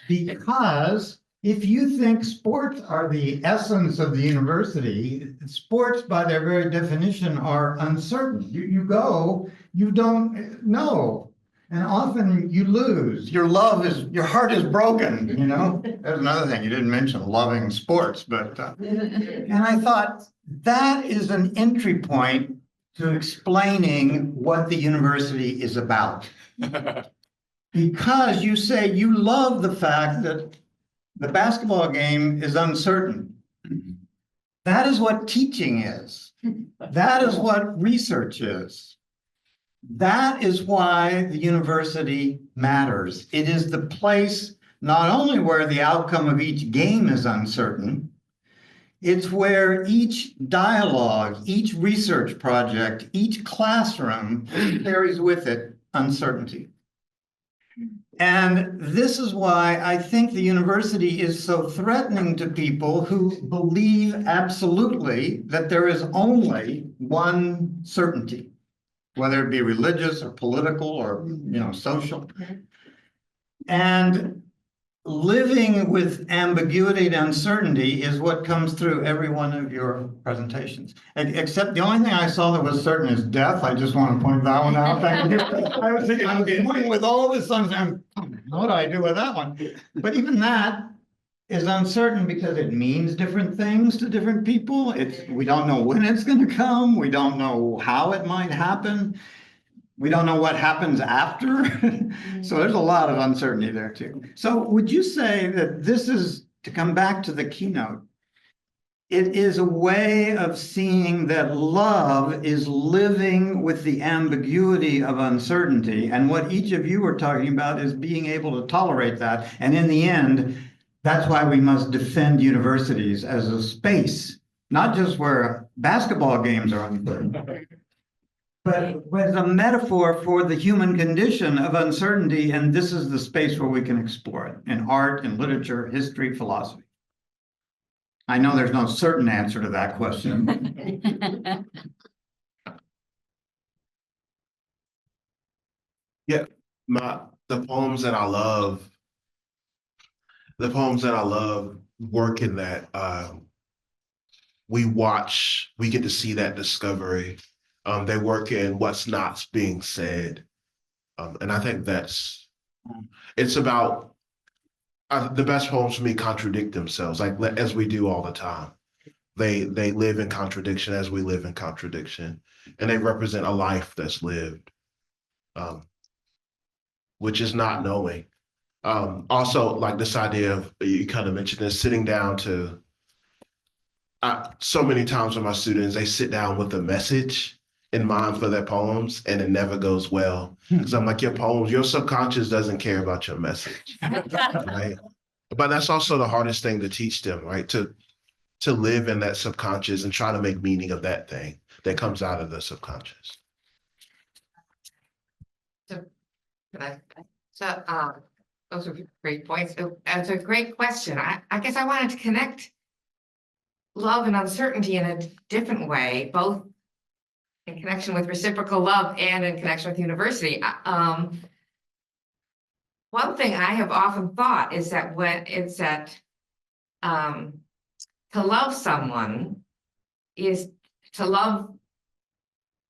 Because if you think sports are the essence of the university, sports by their very definition are uncertain. You go, you don't know. And often you lose. Your heart is broken, you know? There's another thing, you didn't mention loving sports, but, and I thought that is an entry point to explaining what the university is about. Because you say you love the fact that the basketball game is uncertain. That is what teaching is. That is what research is. That is why the university matters. It is the place not only where the outcome of each game is uncertain, it's where each dialogue, each research project, each classroom carries with it uncertainty. And this is why I think the university is so threatening to people who believe absolutely that there is only one certainty, whether it be religious or political or, you know, social. And living with ambiguity and uncertainty is what comes through every one of your presentations. Except the only thing I saw that was certain is death. I just want to point that one out. Thank you. I was thinking, I'm going with all this, what do I do with that one? But even that is uncertain because it means different things to different people. We don't know when it's going to come. We don't know how it might happen. We don't know what happens after. So there's a lot of uncertainty there too. So would you say that this is, to come back to the keynote, it is a way of seeing that love is living with the ambiguity of uncertainty. And what each of you are talking about is being able to tolerate that. And in the end, that's why we must defend universities as a space, not just where basketball games are uncertain, but as a metaphor for the human condition of uncertainty. And this is the space where we can explore it in art, in literature, history, philosophy. I know there's no certain answer to that question. Yeah, the poems that I love, work in that we get to see that discovery. They work in what's not being said. And I think it's about the best poems for me contradict themselves, like as we do all the time. They live in contradiction as we live in contradiction, and they represent a life that's lived, which is not knowing. Also, like this idea of, you kind of mentioned this, sitting down to, so many times with my students, they sit down with a message in mind for their poems, and it never goes well. Because I'm like, your subconscious doesn't care about your message, right? But that's also the hardest thing to teach them, right? To live in that subconscious and try to make meaning of that thing that comes out of the subconscious. Those are great points. That's a great question. I guess I wanted to connect love and uncertainty in a different way, both in connection with reciprocal love and in connection with university. One thing I have often thought is that to love someone is to love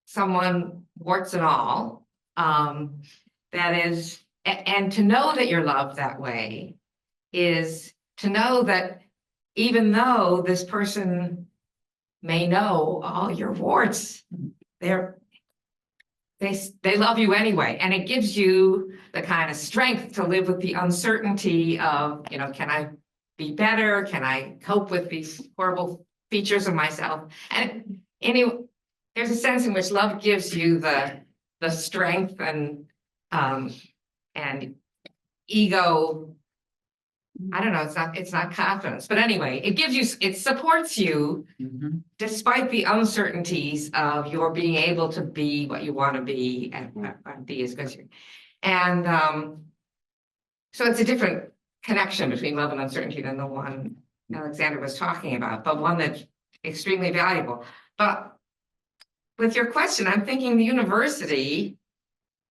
someone warts and all. That is, and to know that you're loved that way is to know that even though this person may know all your warts, they love you anyway. And it gives you the kind of strength to live with the uncertainty of, can I be better? Can I cope with these horrible features of myself? And anyway, there's a sense in which love gives you the strength and ego. I don't know, it's not confidence, but anyway, it supports you despite the uncertainties of your being able to be what you want to be and be as good as you. And so it's a different connection between love and uncertainty than the one Alexander was talking about, but one that's extremely valuable. But with your question, I'm thinking the university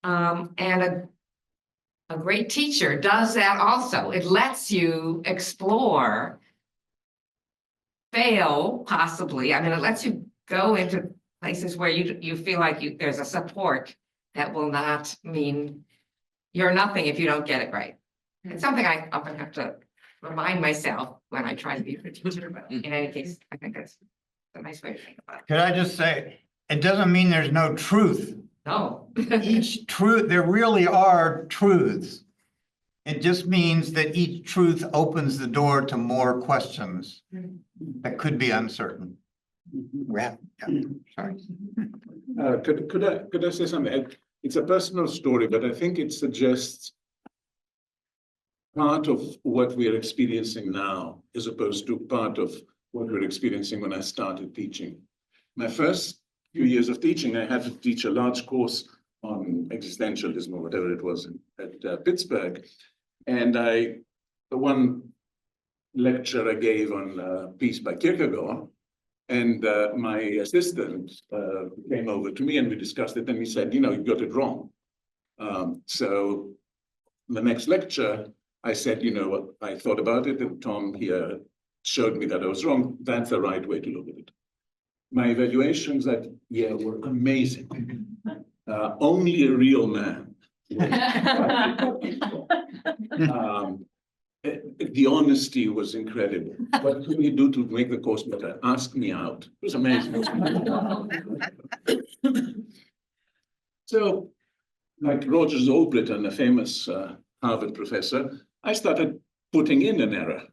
and a great teacher does that also. It lets you explore, fail, possibly. I mean, it lets you go into places where you feel like there's a support that will not mean you're nothing if you don't get it right. It's something I often have to remind myself when I try to be a teacher, but in any case, I think that's a nice way to think about it. Could I just say, it doesn't mean there's no truth. No. Each truth, there really are truths. It just means that each truth opens the door to more questions that could be uncertain. Yeah, sorry. Could I say something? It's a personal story, but I think it suggests part of what we are experiencing now, as opposed to part of what we were experiencing when I started teaching. My first few years of teaching, I had to teach a large course on existentialism or whatever it was at Pittsburgh. And one lecture I gave on a piece by Kierkegaard, and my assistant came over to me and we discussed it, and he said, you got it wrong. So the next lecture, I said, what, I thought about it, and Tom here showed me that I was wrong. That's the right way to look at it. My evaluations that year were amazing. Only a real man. The honesty was incredible. What can you do to make the course better? Ask me out. It was amazing. So, like Roger Zolbriton, a famous Harvard professor, I started putting in an error.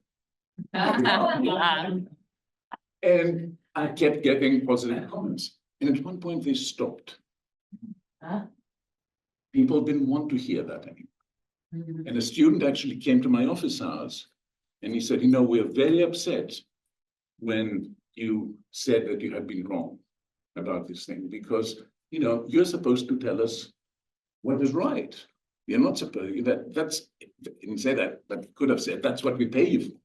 And I kept getting positive comments. And at one point they stopped. People didn't want to hear that anymore. And a student actually came to my office hours and he said, we're very upset when you said that you had been wrong about this thing, because, you're supposed to tell us what is right. You're not supposed, he didn't say that, but could have said, that's what we pay you for.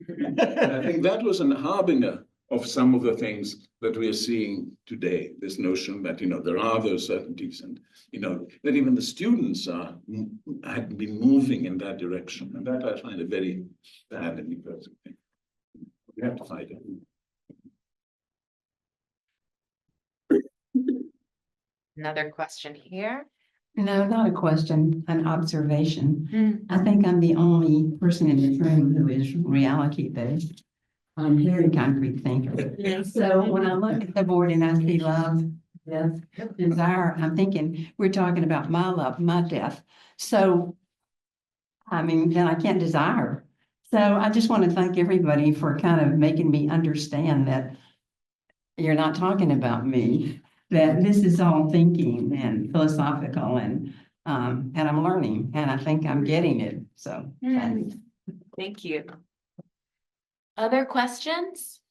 And I think that was an harbinger of some of the things that we are seeing today, this notion that, there are those certainties and, that even the students had been moving in that direction. And that I find a very bad and depressing thing. We have to fight it. Another question here. No, not a question, an observation. I think I'm the only person in this room who is reality-based. I'm a very concrete thinker. And so when I look at the board and I see love, death, desire, I'm thinking, we're talking about my love, my death. So, then I can't desire. So I just want to thank everybody for kind of making me understand that you're not talking about me, that this is all thinking and philosophical and I'm learning and I think I'm getting it. So Thank you. Other questions?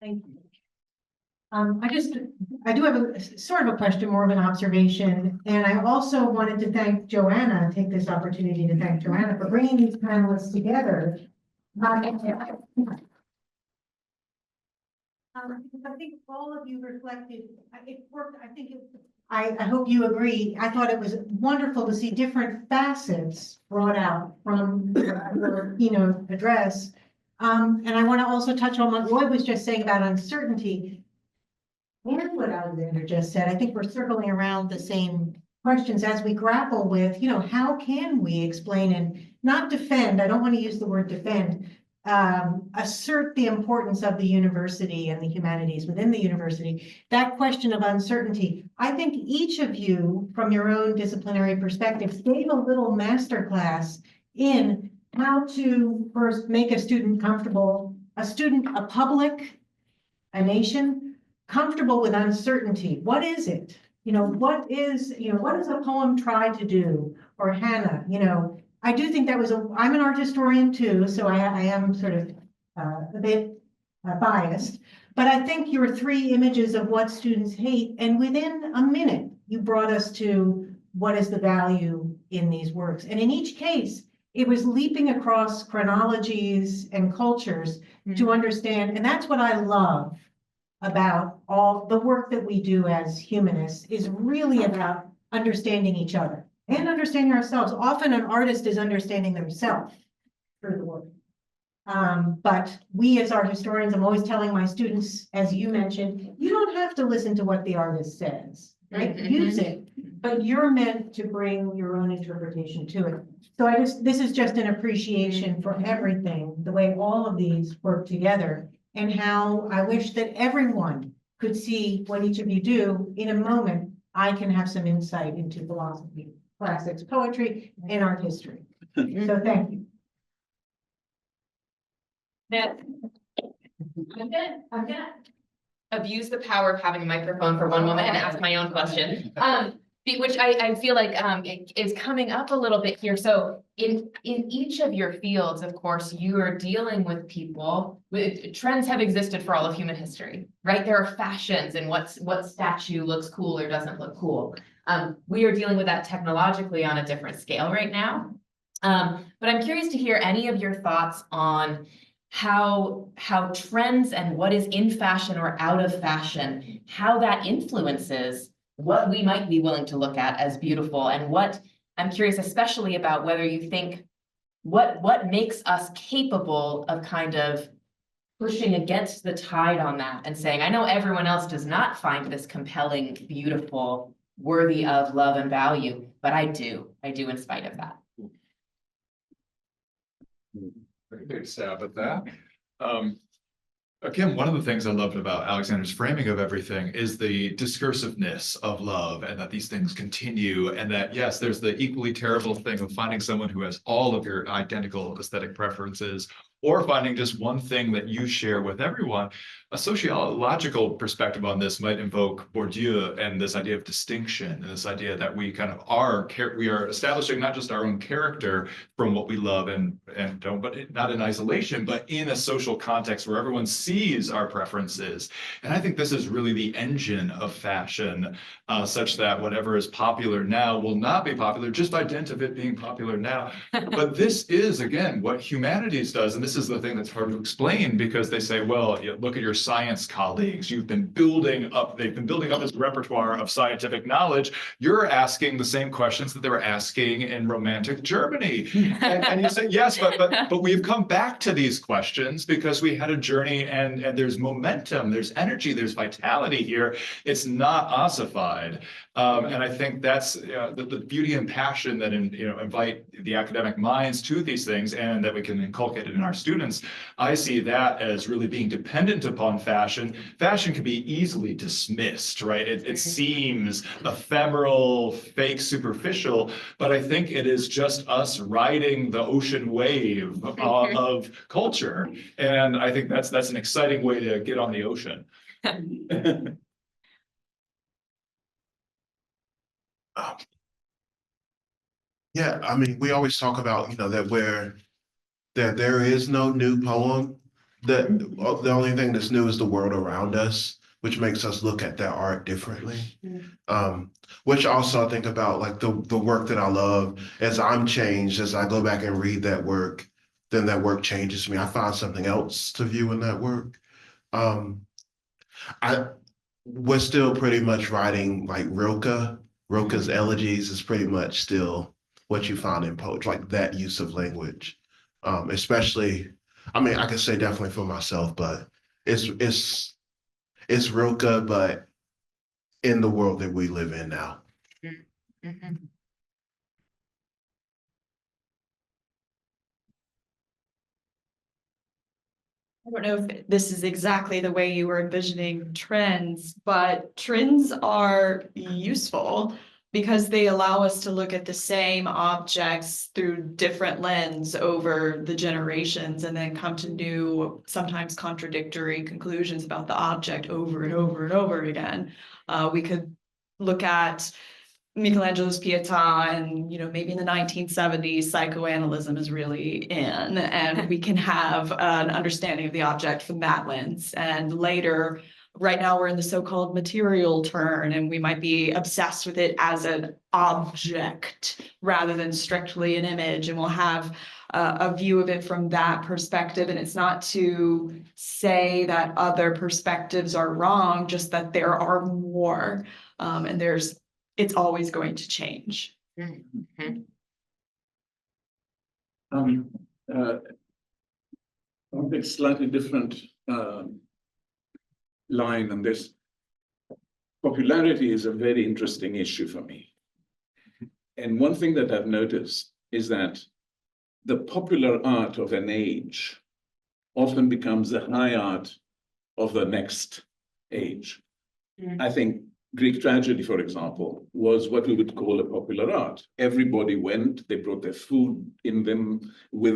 Thank you. I do have a sort of a question, more of an observation, and I also wanted to thank Joanna, take this opportunity to thank Joanna for bringing these panelists together. I think all of you reflected, it worked, I hope you agree. I thought it was wonderful to see different facets brought out from your address. And I want to also touch on what Roy was just saying about uncertainty. And what Alexander just said, I think we're circling around the same questions as we grapple with, how can we explain and not defend, I don't want to use the word defend, assert the importance of the university and the humanities within the university, that question of uncertainty. I think each of you, from your own disciplinary perspectives, gave a little masterclass in how to first make a student comfortable, a public, a nation, comfortable with uncertainty. What is it? What does a poem try to do? Or Hannah, I do think that was I'm an art historian too, so I am sort of a bit biased, but I think your three images of what students hate, and within a minute, you brought us to what is the value in these works. And in each case, it was leaping across chronologies and cultures to understand, and that's what I love about all the work that we do as humanists, is really about understanding each other and understanding ourselves. Often an artist is understanding themselves through the work. But we as art historians, I'm always telling my students, as you mentioned, you don't have to listen to what the artist says, right? Use it, but you're meant to bring your own interpretation to it. So this is just an appreciation for everything, the way all of these work together, and how I wish that everyone could see what each of you do. In a moment, I can have some insight into philosophy, classics, poetry, and art history. So thank you. Now, I'm gonna abuse the power of having a microphone for one moment and ask my own question. Which I feel like is coming up a little bit here. So in each of your fields, of course, you are dealing with people with trends have existed for all of human history, right? There are fashions and what statue looks cool or doesn't look cool. We are dealing with that technologically on a different scale right now. But I'm curious to hear any of your thoughts on how trends and what is in fashion or out of fashion, how that influences what we might be willing to look at as beautiful, and what I'm curious especially about whether you think what makes us capable of kind of pushing against the tide on that and saying, I know everyone else does not find this compelling, beautiful, worthy of love and value, but I do in spite of that. Take a stab at that. Again, one of the things I loved about Alexander's framing of everything is the discursiveness of love, and that these things continue, and that, yes, there's the equally terrible thing of finding someone who has all of your identical aesthetic preferences, or finding just one thing that you share with everyone. a sociological perspective on this might invoke Bourdieu and this idea of distinction, and this idea that we kind of we are establishing not just our own character from what we love and don't, but not in isolation, but in a social context where everyone sees our preferences. And I think this is really the engine of fashion, such that whatever is popular now will not be popular just by dint of it being popular now. But this is, again, what humanities does, and this is the thing that's hard to explain, because they say, well, look at your science colleagues. They've been building up this repertoire of scientific knowledge. You're asking the same questions that they were asking in Romantic Germany. And you say, yes, but we've come back to these questions because we had a journey, and there's momentum, there's energy, there's vitality here. It's not ossified. And I think that's the beauty and passion that invite the academic minds to these things, and that we can inculcate it in our students. I see that as really being dependent upon fashion. Fashion can be easily dismissed, right? It seems ephemeral, fake, superficial, but I think it is just us riding the ocean wave of culture. And I think that's an exciting way to get on the ocean. Yeah, I mean, we always talk about, that there is no new poem. That the only thing that's new is the world around us, which makes us look at that art differently. Which also I think about, like, the work that I love. As I'm changed, as I go back and read that work, then that work changes me. I find something else to view in that work. We're still pretty much writing like Rilke's elegies is pretty much still what you find in poetry, like that use of language. Especially, I mean, I can say definitely for myself, but it's Rilke, but in the world that we live in now. Mm-hmm. I don't know if this is exactly the way you were envisioning trends, but trends are useful because they allow us to look at the same objects through different lens over the generations and then come to new, sometimes contradictory conclusions about the object over and over and over again. We could look at Michelangelo's Pietà, and maybe in the 1970s, psychoanalysis is really in, and we can have an understanding of the object from that lens. And later, right now, we're in the so-called material turn, and we might be obsessed with it as an object rather than strictly an image, and we'll have a view of it from that perspective. And it's not to say that other perspectives are wrong, just that there are more, and it's always going to change. Mm-hmm. On a slightly different line on this, popularity is a very interesting issue for me. And one thing that I've noticed is that the popular art of an age often becomes the high art of the next age. I think Greek tragedy, for example, was what we would call a popular art. Everybody went, they brought their food with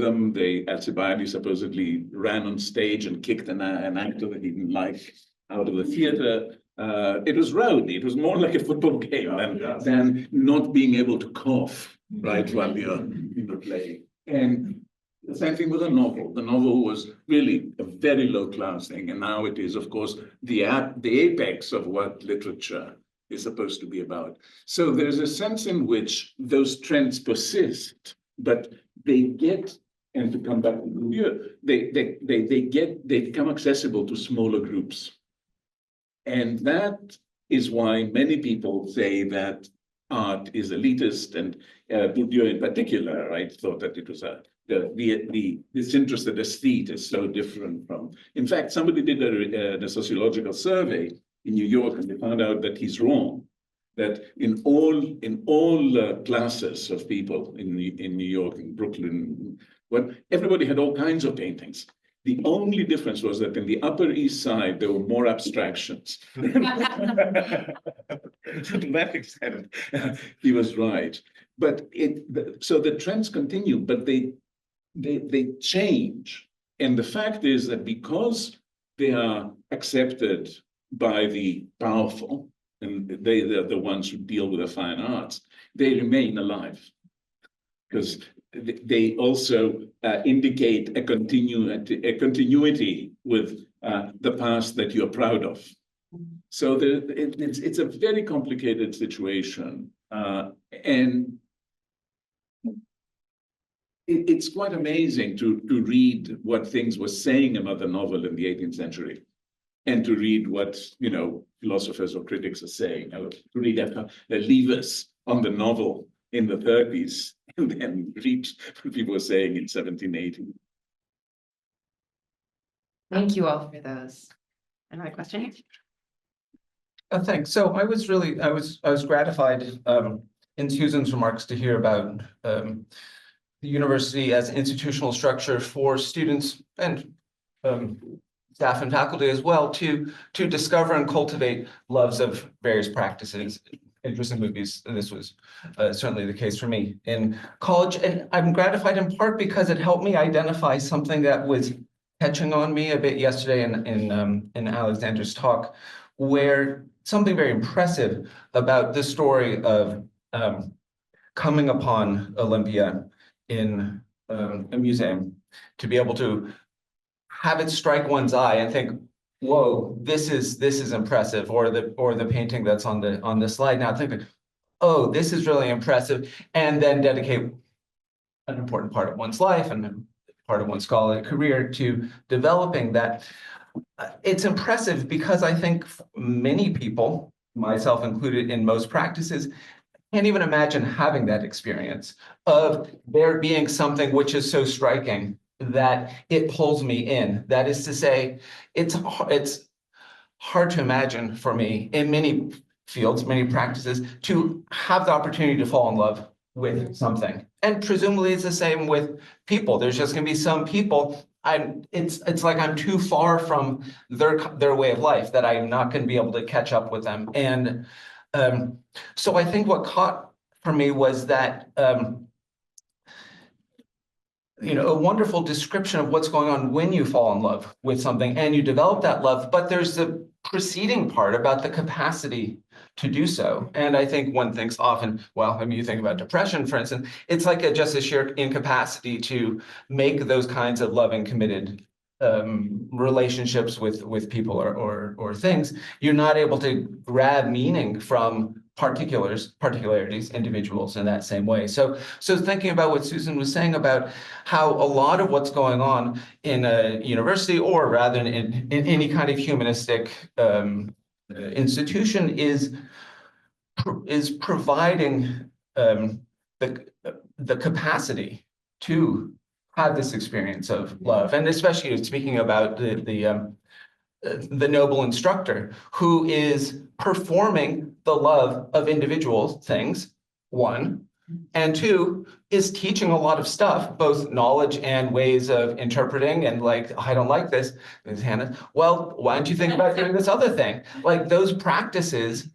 them. Alcibiades supposedly ran on stage and kicked an actor that he didn't like out of the theater. It was rowdy. It was more like a football game than not being able to cough, right, while you're in the play. And the same thing with a novel. The novel was really a very low-class thing, and now it is, of course, the apex of what literature is supposed to be about. So there's a sense in which those trends persist, but they get, and to come back to Bourdieu, they become accessible to smaller groups. And that is why many people say that art is elitist, and Bourdieu in particular, right, thought that it was the disinterested aesthete is so different from. In fact, somebody did a sociological survey in New York, and they found out that he's wrong. That in all classes of people in New York, in Brooklyn, everybody had all kinds of paintings. The only difference was that in the Upper East Side, there were more abstractions. To that extent, he was right. But so the trends continue, but they change. And the fact is that because they are accepted by the powerful, and they're the ones who deal with the fine arts, they remain alive. Because they also indicate a continuity with the past that you're proud of. So it's a very complicated situation. And it's quite amazing to read what things were saying about the novel in the 18th century, and to read what, you know, philosophers or critics are saying, to read Leavis on the novel in the 30s, and then read what people were saying in 1780. Thank you all for those. Another question here? Thanks. So I was gratified in Susan's remarks to hear about the university as institutional structure for students and staff and faculty as well to discover and cultivate loves of various practices, interests in movies. And this was certainly the case for me in college. And I'm gratified in part because it helped me identify something that was catching on me a bit yesterday in Alexander's talk, where something very impressive about the story of coming upon Olympia in a museum, to be able to have it strike one's eye and think, whoa, this is impressive, or the painting that's on the slide now, thinking, oh, this is really impressive, and then dedicate an important part of one's life and part of one's scholarly career to developing that. It's impressive because I think many people, myself included in most practices, can't even imagine having that experience of there being something which is so striking that it pulls me in. That is to say, it's hard to imagine for me in many fields, many practices, to have the opportunity to fall in love with something. And presumably it's the same with people. There's just gonna be some people, it's like I'm too far from their way of life that I'm not gonna be able to catch up with them. And so I think what caught for me was that you know, a wonderful description of what's going on when you fall in love with something and you develop that love, but there's the preceding part about the capacity to do so. And I think one thinks often, well, I mean, you think about depression, for instance, it's like just a sheer incapacity to make those kinds of loving, committed relationships with people or things. You're not able to grab meaning from particularities, individuals in that same way. So thinking about what Susan was saying about how a lot of what's going on in a university, or rather in any kind of humanistic institution, is providing the capacity to have this experience of love. And especially speaking about the noble instructor who is performing the love of individual things, one, and two, is teaching a lot of stuff, both knowledge and ways of interpreting, and like, I don't like this, Ms. Hannah, well, why don't you think about doing this other thing? Like, those practices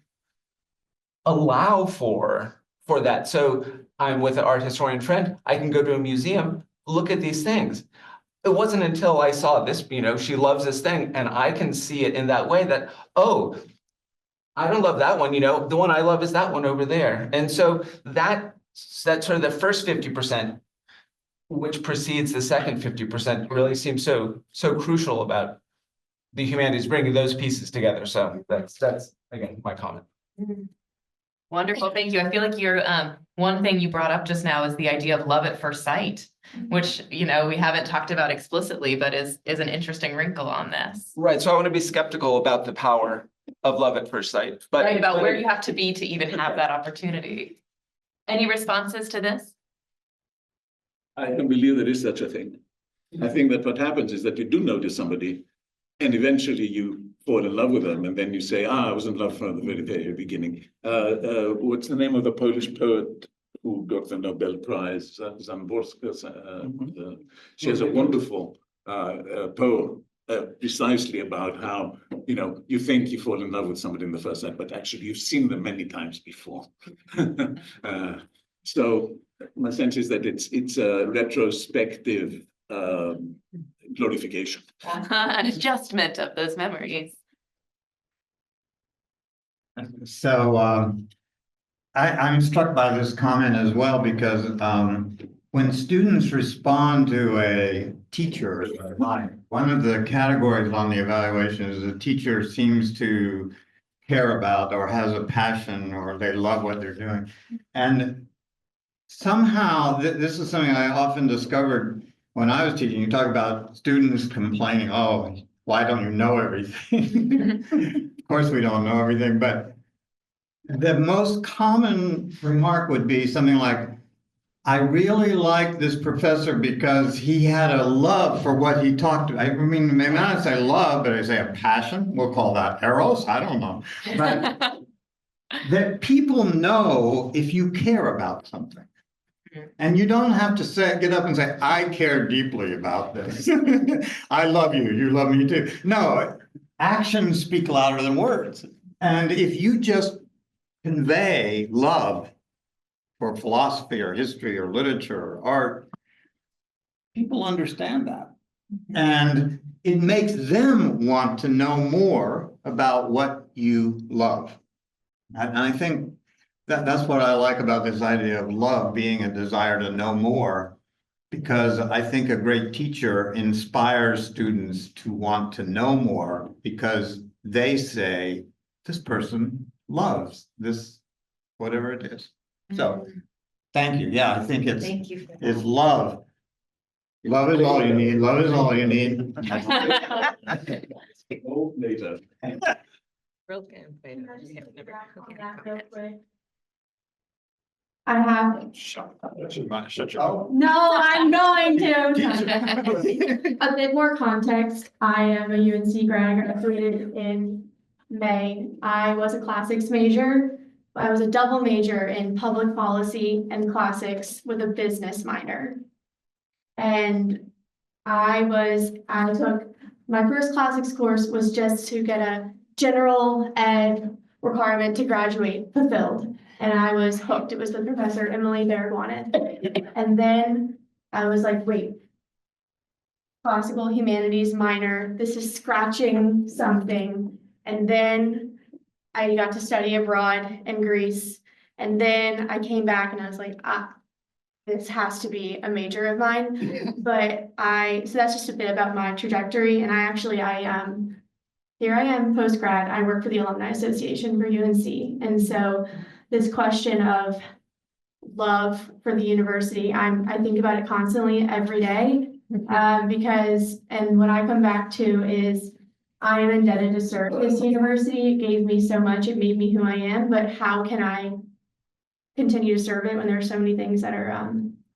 allow for that. So I'm with an art historian friend, I can go to a museum, look at these things. It wasn't until I saw this, you know, she loves this thing, and I can see it in that way that, oh, I don't love that one, you know, the one I love is that one over there. And so that's sort of the first 50%, which precedes the second 50%, really seems so crucial about the humanities bringing those pieces together. So that's again, my comment. Wonderful, thank you. I feel like you're, one thing you brought up just now is the idea of love at first sight, which, you know, we haven't talked about explicitly, but is an interesting wrinkle on this. Right, so I want to be skeptical about the power of love at first sight. But right, about where you have to be to even have that opportunity. Any responses to this? I don't believe there is such a thing. I think that what happens is that you do notice somebody, and eventually you fall in love with them, and then you say, I was in love from the very, very beginning. What's the name of the Polish poet who got the Nobel Prize? Zamborska. She has a wonderful poem precisely about how, you know, you think you fall in love with somebody in the first sight, but actually you've seen them many times before. So my sense is that it's a retrospective glorification. An adjustment of those memories. So I'm struck by this comment as well because when students respond to a teacher, one of the categories on the evaluation is the teacher seems to care about or has a passion or they love what they're doing. And somehow, this is something I often discovered when I was teaching. You talk about students complaining, oh, why don't you know everything? Of course, we don't know everything, but the most common remark would be something like, I really like this professor because he had a love for what he talked to. I mean, maybe not say love, but I say a passion. We'll call that eros. I don't know. But that people know if you care about something. And you don't have to get up and say, I care deeply about this. I love you. You love me too. No, actions speak louder than words. And if you just convey love for philosophy or history or literature or art, people understand that. And it makes them want to know more about what you love. And I think that's what I like about this idea of love being a desire to know more, because I think a great teacher inspires students to want to know more because they say, this person loves this, whatever it is. So, thank you. Yeah, I think it's love. Love is all you need. Love is all you need. Later. I have, Shut your no, I'm going to. A bit more context. I am a UNC grad. I graduated in May. I was a classics major. I was a double major in public policy and classics with a business minor. And I took, my first classics course was just to get a general ed requirement to graduate fulfilled. And I was hooked. It was the Professor Emily Baird wanted. And then I was like, wait, classical humanities minor, this is scratching something. And then I got to study abroad in Greece. And then I came back and I was like, this has to be a major of mine. But so that's just a bit about my trajectory. And here I am post-grad. I work for the Alumni Association for UNC. And so this question of love for the university, I think about it constantly every day. Because what I come back to is I am indebted to serve this university. It gave me so much. It made me who I am. But how can I continue to serve it when there are so many things that are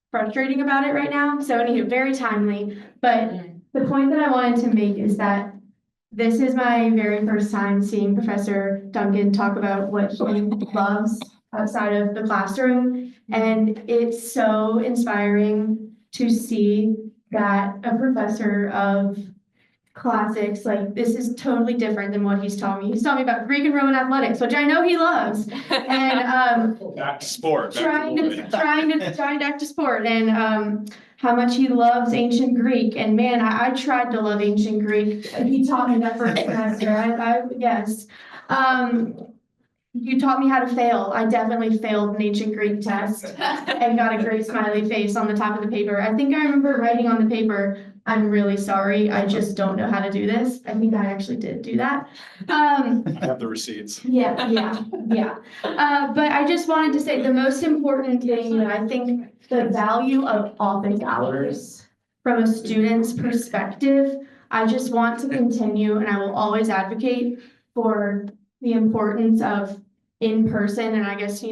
frustrating about it right now? So very timely. But the point that I wanted to make is that this is my very first time seeing Professor Duncan talk about what he loves outside of the classroom. And it's so inspiring to see that a professor of classics, like this is totally different than what he's taught me. He's taught me about Greek and Roman athletics, which I know he loves. And back to sport. trying back to sport and how much he loves ancient Greek. And man, I tried to love ancient Greek. He taught me that first semester. Yes. You taught me how to fail. I definitely failed an ancient Greek test and got a great smiley face on the top of the paper. I think I remember writing on the paper, I'm really sorry. I just don't know how to do this. I think I actually did do that. I have the receipts. Yeah. But I just wanted to say the most important thing, I think the value of office hours from a student's perspective, I just want to continue and I will always advocate for the importance of in-person and I guess,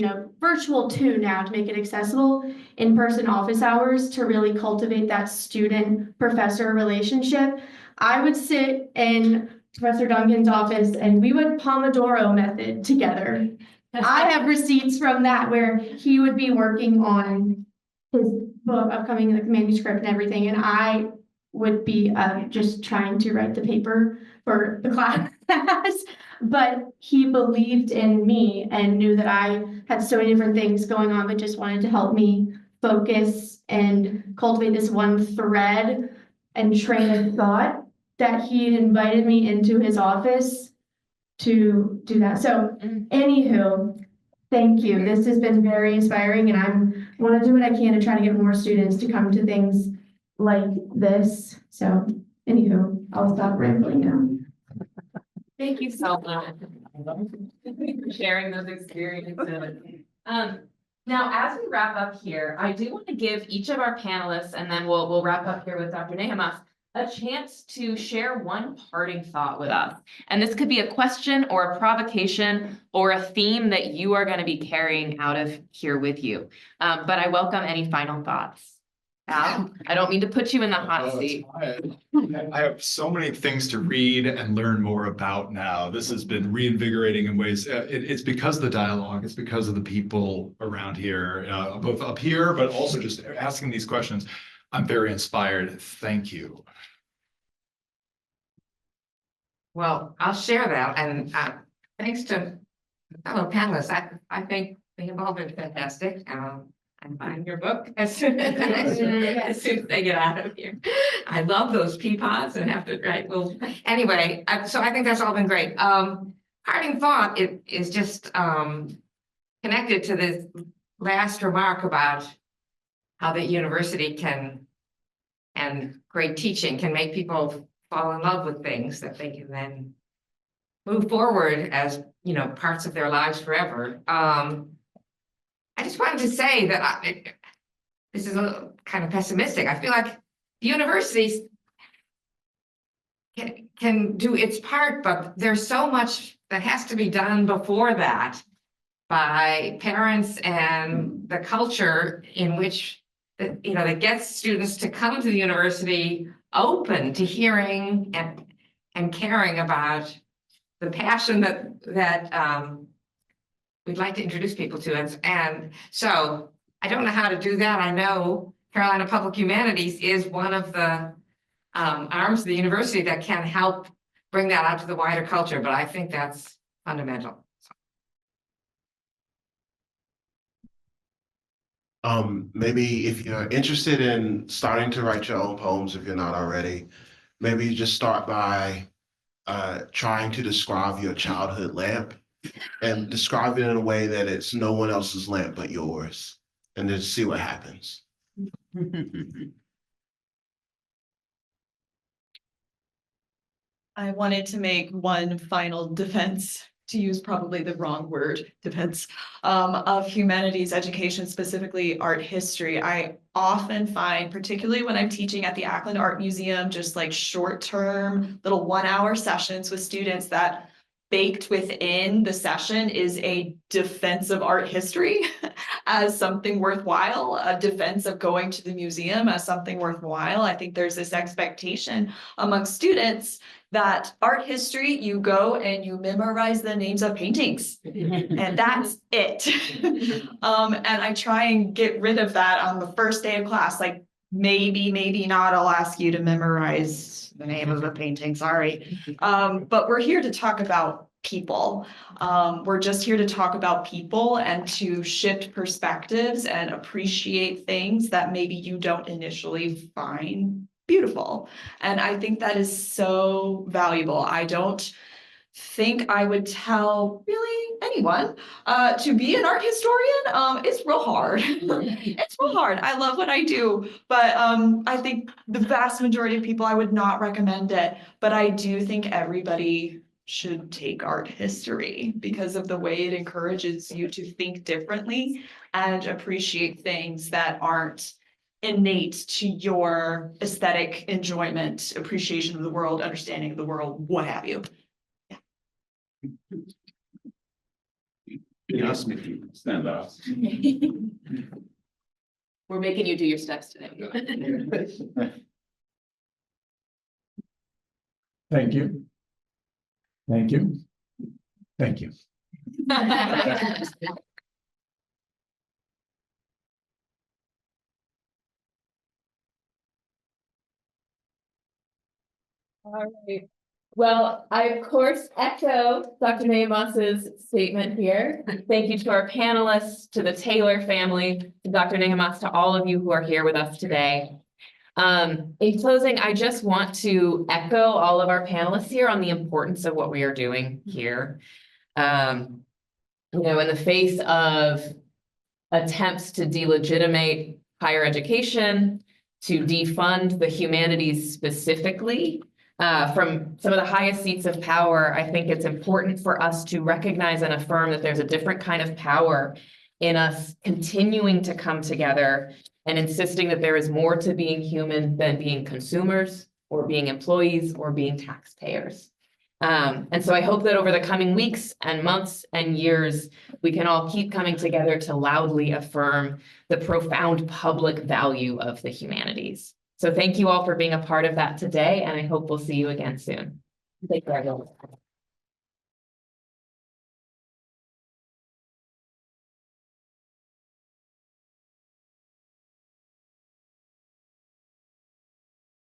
virtual too now to make it accessible, in-person office hours to really cultivate that student-professor relationship. I would sit in Professor Duncan's office and we would Pomodoro method together. I have receipts from that where he would be working on his book, upcoming manuscript and everything, and I would be just trying to write the paper for the class. But he believed in me and knew that I had so many different things going on, but just wanted to help me focus and cultivate this one thread and train of thought that he invited me into his office to do that. So anywho, thank you. This has been very inspiring, and I want to do what I can to try to get more students to come to things like this. So anywho, I'll stop rambling now. Thank you so much. Thank you for sharing those experiences. Now, as we wrap up here, I do want to give each of our panelists, and then we'll wrap up here with Dr. Nehamas, a chance to share one parting thought with us. And this could be a question or a provocation or a theme that you are going to be carrying out of here with you. But I welcome any final thoughts. Al, I don't mean to put you in the hot seat. I have so many things to read and learn more about now. This has been reinvigorating in ways. It's because of the dialogue. It's because of the people around here, both up here, but also just asking these questions. I'm very inspired. Thank you. Well, I'll share that, and thanks to fellow panelists, I think they have all been fantastic. I'm buying your book as soon as they get out of here. I love those pea pods and have to write. Well, anyway, so I think that's all been great. Parting thought is just connected to this last remark about how the university can, and great teaching can make people fall in love with things that they can then move forward as, you know, parts of their lives forever. I just wanted to say that this is a little kind of pessimistic. I feel like the universities can do its part, but there's so much that has to be done before that by parents and the culture in which, you know, that gets students to come to the university open to hearing and caring about the passion that we'd like to introduce people to it. And so I don't know how to do that. I know Carolina Public Humanities is one of the arms of the university that can help bring that out to the wider culture, but I think that's fundamental. Maybe if you're interested in starting to write your own poems, if you're not already, maybe you just start by trying to describe your childhood lamp and describe it in a way that it's no one else's lamp but yours, and then see what happens. I wanted to make one final defense, to use probably the wrong word, defense, of humanities education, specifically art history. I often find, particularly when I'm teaching at the Akron Art Museum, just like short-term little 1-hour sessions with students, that baked within the session is a defense of art history as something worthwhile, a defense of going to the museum as something worthwhile. I think there's this expectation among students that art history, you go and you memorize the names of paintings, and that's it. And I try and get rid of that on the first day of class. Like, maybe not, I'll ask you to memorize the name of the painting, sorry. But we're here to talk about people. We're just here to talk about people and to shift perspectives and appreciate things that maybe you don't initially find beautiful. And I think that is so valuable. I don't think I would tell really anyone to be an art historian. It's real hard. It's real hard. I love what I do, but I think the vast majority of people, I would not recommend it. But I do think everybody should take art history because of the way it encourages you to think differently and appreciate things that aren't innate to your aesthetic enjoyment, appreciation of the world, understanding of the world, what have you. Yes, Mickey, stand up. We're making you do your steps today. Thank you. Thank you. Thank you. All right. Well, I of course echo Dr. Nehamas's statement here. Thank you to our panelists, to the Taylor family, to Dr. Nehamas, to all of you who are here with us today. In closing, I just want to echo all of our panelists here on the importance of what we are doing here. In the face of attempts to delegitimate higher education, to defund the humanities specifically, from some of the highest seats of power, I think it's important for us to recognize and affirm that there's a different kind of power in us continuing to come together and insisting that there is more to being human than being consumers or being employees or being taxpayers. And so I hope that over the coming weeks and months and years, we can all keep coming together to loudly affirm the profound public value of the humanities. So thank you all for being a part of that today, and I hope we'll see you again soon. Thank you, everyone.